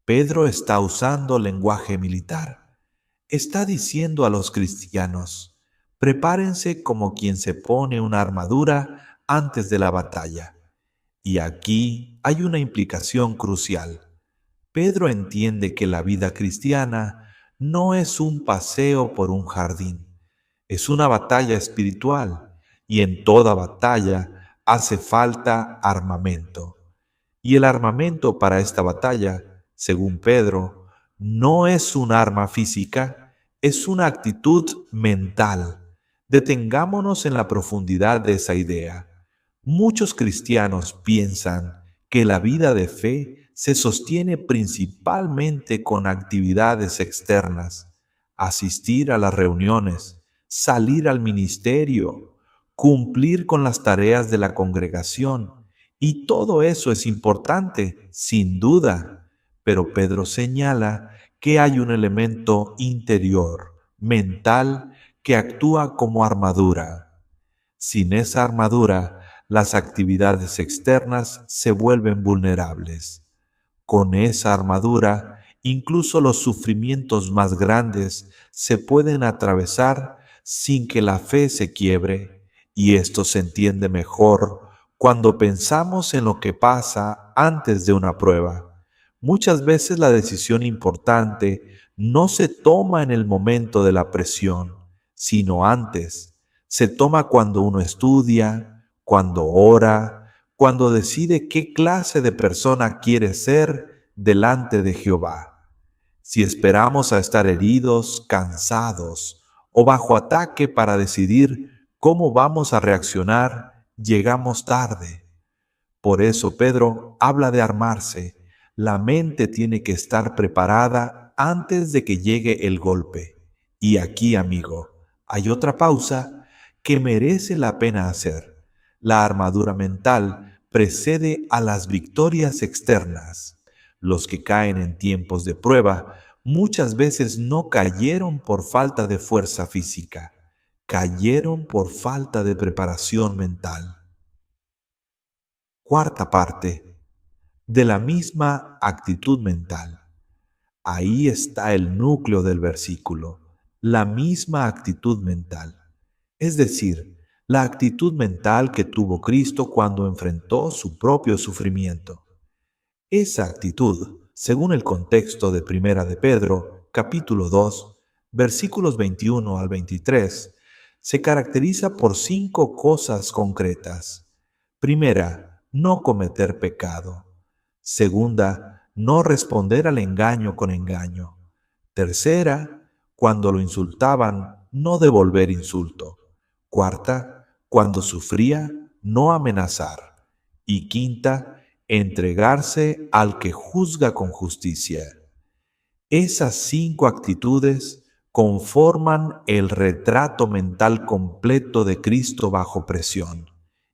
Pedro está usando lenguaje militar. Está diciendo a los cristianos, prepárense como quien se pone una armadura antes de la batalla. Y aquí hay una implicación crucial. Pedro entiende que la vida cristiana no es un paseo por un jardín, es una batalla espiritual. Y en toda batalla hace falta armamento. Y el armamento para esta batalla, según Pedro, no es un arma física, es una actitud mental. Detengámonos en la profundidad de esa idea. Muchos cristianos piensan que la vida de fe se sostiene principalmente con actividades externas, asistir a las reuniones, salir al ministerio, cumplir con las tareas de la congregación, y todo eso es importante, sin duda, pero Pedro señala que hay un elemento interior, mental, que actúa como armadura. Sin esa armadura, las actividades externas se vuelven vulnerables. Con esa armadura, incluso los sufrimientos más grandes se pueden atravesar sin que la fe se quiebre. Y esto se entiende mejor cuando pensamos en lo que pasa antes de una prueba. Muchas veces la decisión importante no se toma en el momento de la presión, sino antes. Se toma cuando uno estudia, cuando ora, cuando decide qué clase de persona quiere ser delante de Jehová. Si esperamos a estar heridos, cansados o bajo ataque para decidir cómo vamos a reaccionar, llegamos tarde. Por eso Pedro habla de armarse. La mente tiene que estar preparada antes de que llegue el golpe. Y aquí, amigo, hay otra pausa que merece la pena hacer. La armadura mental precede a las victorias externas. Los que caen en tiempos de prueba muchas veces no cayeron por falta de fuerza física, cayeron por falta de preparación mental. Cuarta parte, de la misma actitud mental. Ahí está el núcleo del versículo, la misma actitud mental. Es decir, la actitud mental que tuvo Cristo cuando enfrentó su propio sufrimiento. Esa actitud, según el contexto de Primera de Pedro, capítulo 2, versículos 21 al 23, se caracteriza por 5 cosas concretas. Primera, no cometer pecado. Segunda, no responder al engaño con engaño. Tercera, cuando lo insultaban, no devolver insulto. Cuarta, cuando sufría, no amenazar. Y quinta, entregarse al que juzga con justicia. Esas 5 actitudes conforman el retrato mental completo de Cristo bajo presión.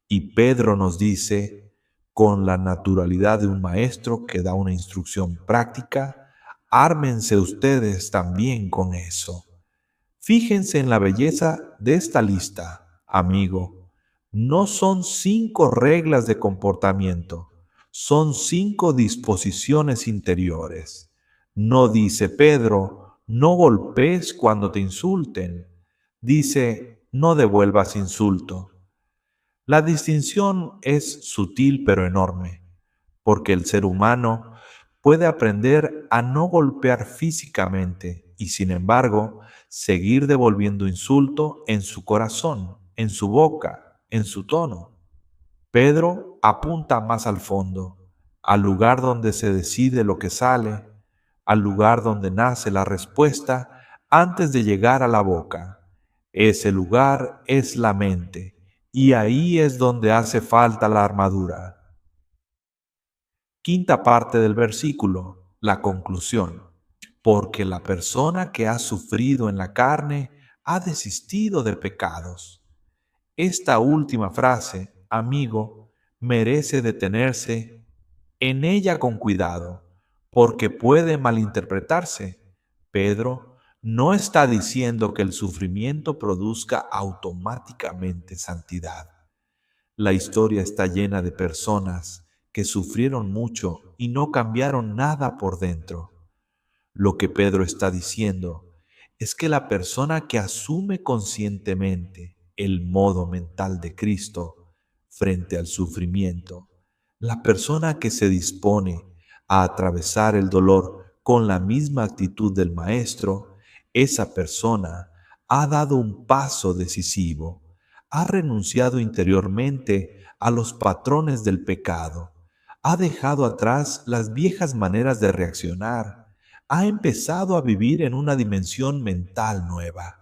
Y Pedro nos dice, con la naturalidad de un maestro que da una instrucción práctica, ármense ustedes también con eso. Fíjense en la belleza de esta lista, amigo. No son 5 reglas de comportamiento, son 5 disposiciones interiores. No dice Pedro, no golpees cuando te insulten. Dice, no devuelvas insulto. La distinción es sutil pero enorme, porque el ser humano puede aprender a no golpear físicamente y, sin embargo, seguir devolviendo insulto en su corazón, en su boca, en su tono. Pedro apunta más al fondo, al lugar donde se decide lo que sale, al lugar donde nace la respuesta antes de llegar a la boca. Ese lugar es la mente, y ahí es donde hace falta la armadura. Quinta parte del versículo, la conclusión. Porque la persona que ha sufrido en la carne ha desistido de pecados. Esta última frase, amigo, merece detenerse en ella con cuidado, porque puede malinterpretarse. Pedro no está diciendo que el sufrimiento produzca automáticamente santidad. La historia está llena de personas que sufrieron mucho y no cambiaron nada por dentro. Lo que Pedro está diciendo es que la persona que asume conscientemente el modo mental de Cristo frente al sufrimiento, la persona que se dispone a atravesar el dolor con la misma actitud del Maestro, esa persona ha dado un paso decisivo, ha renunciado interiormente a los patrones del pecado, ha dejado atrás las viejas maneras de reaccionar, ha empezado a vivir en una dimensión mental nueva.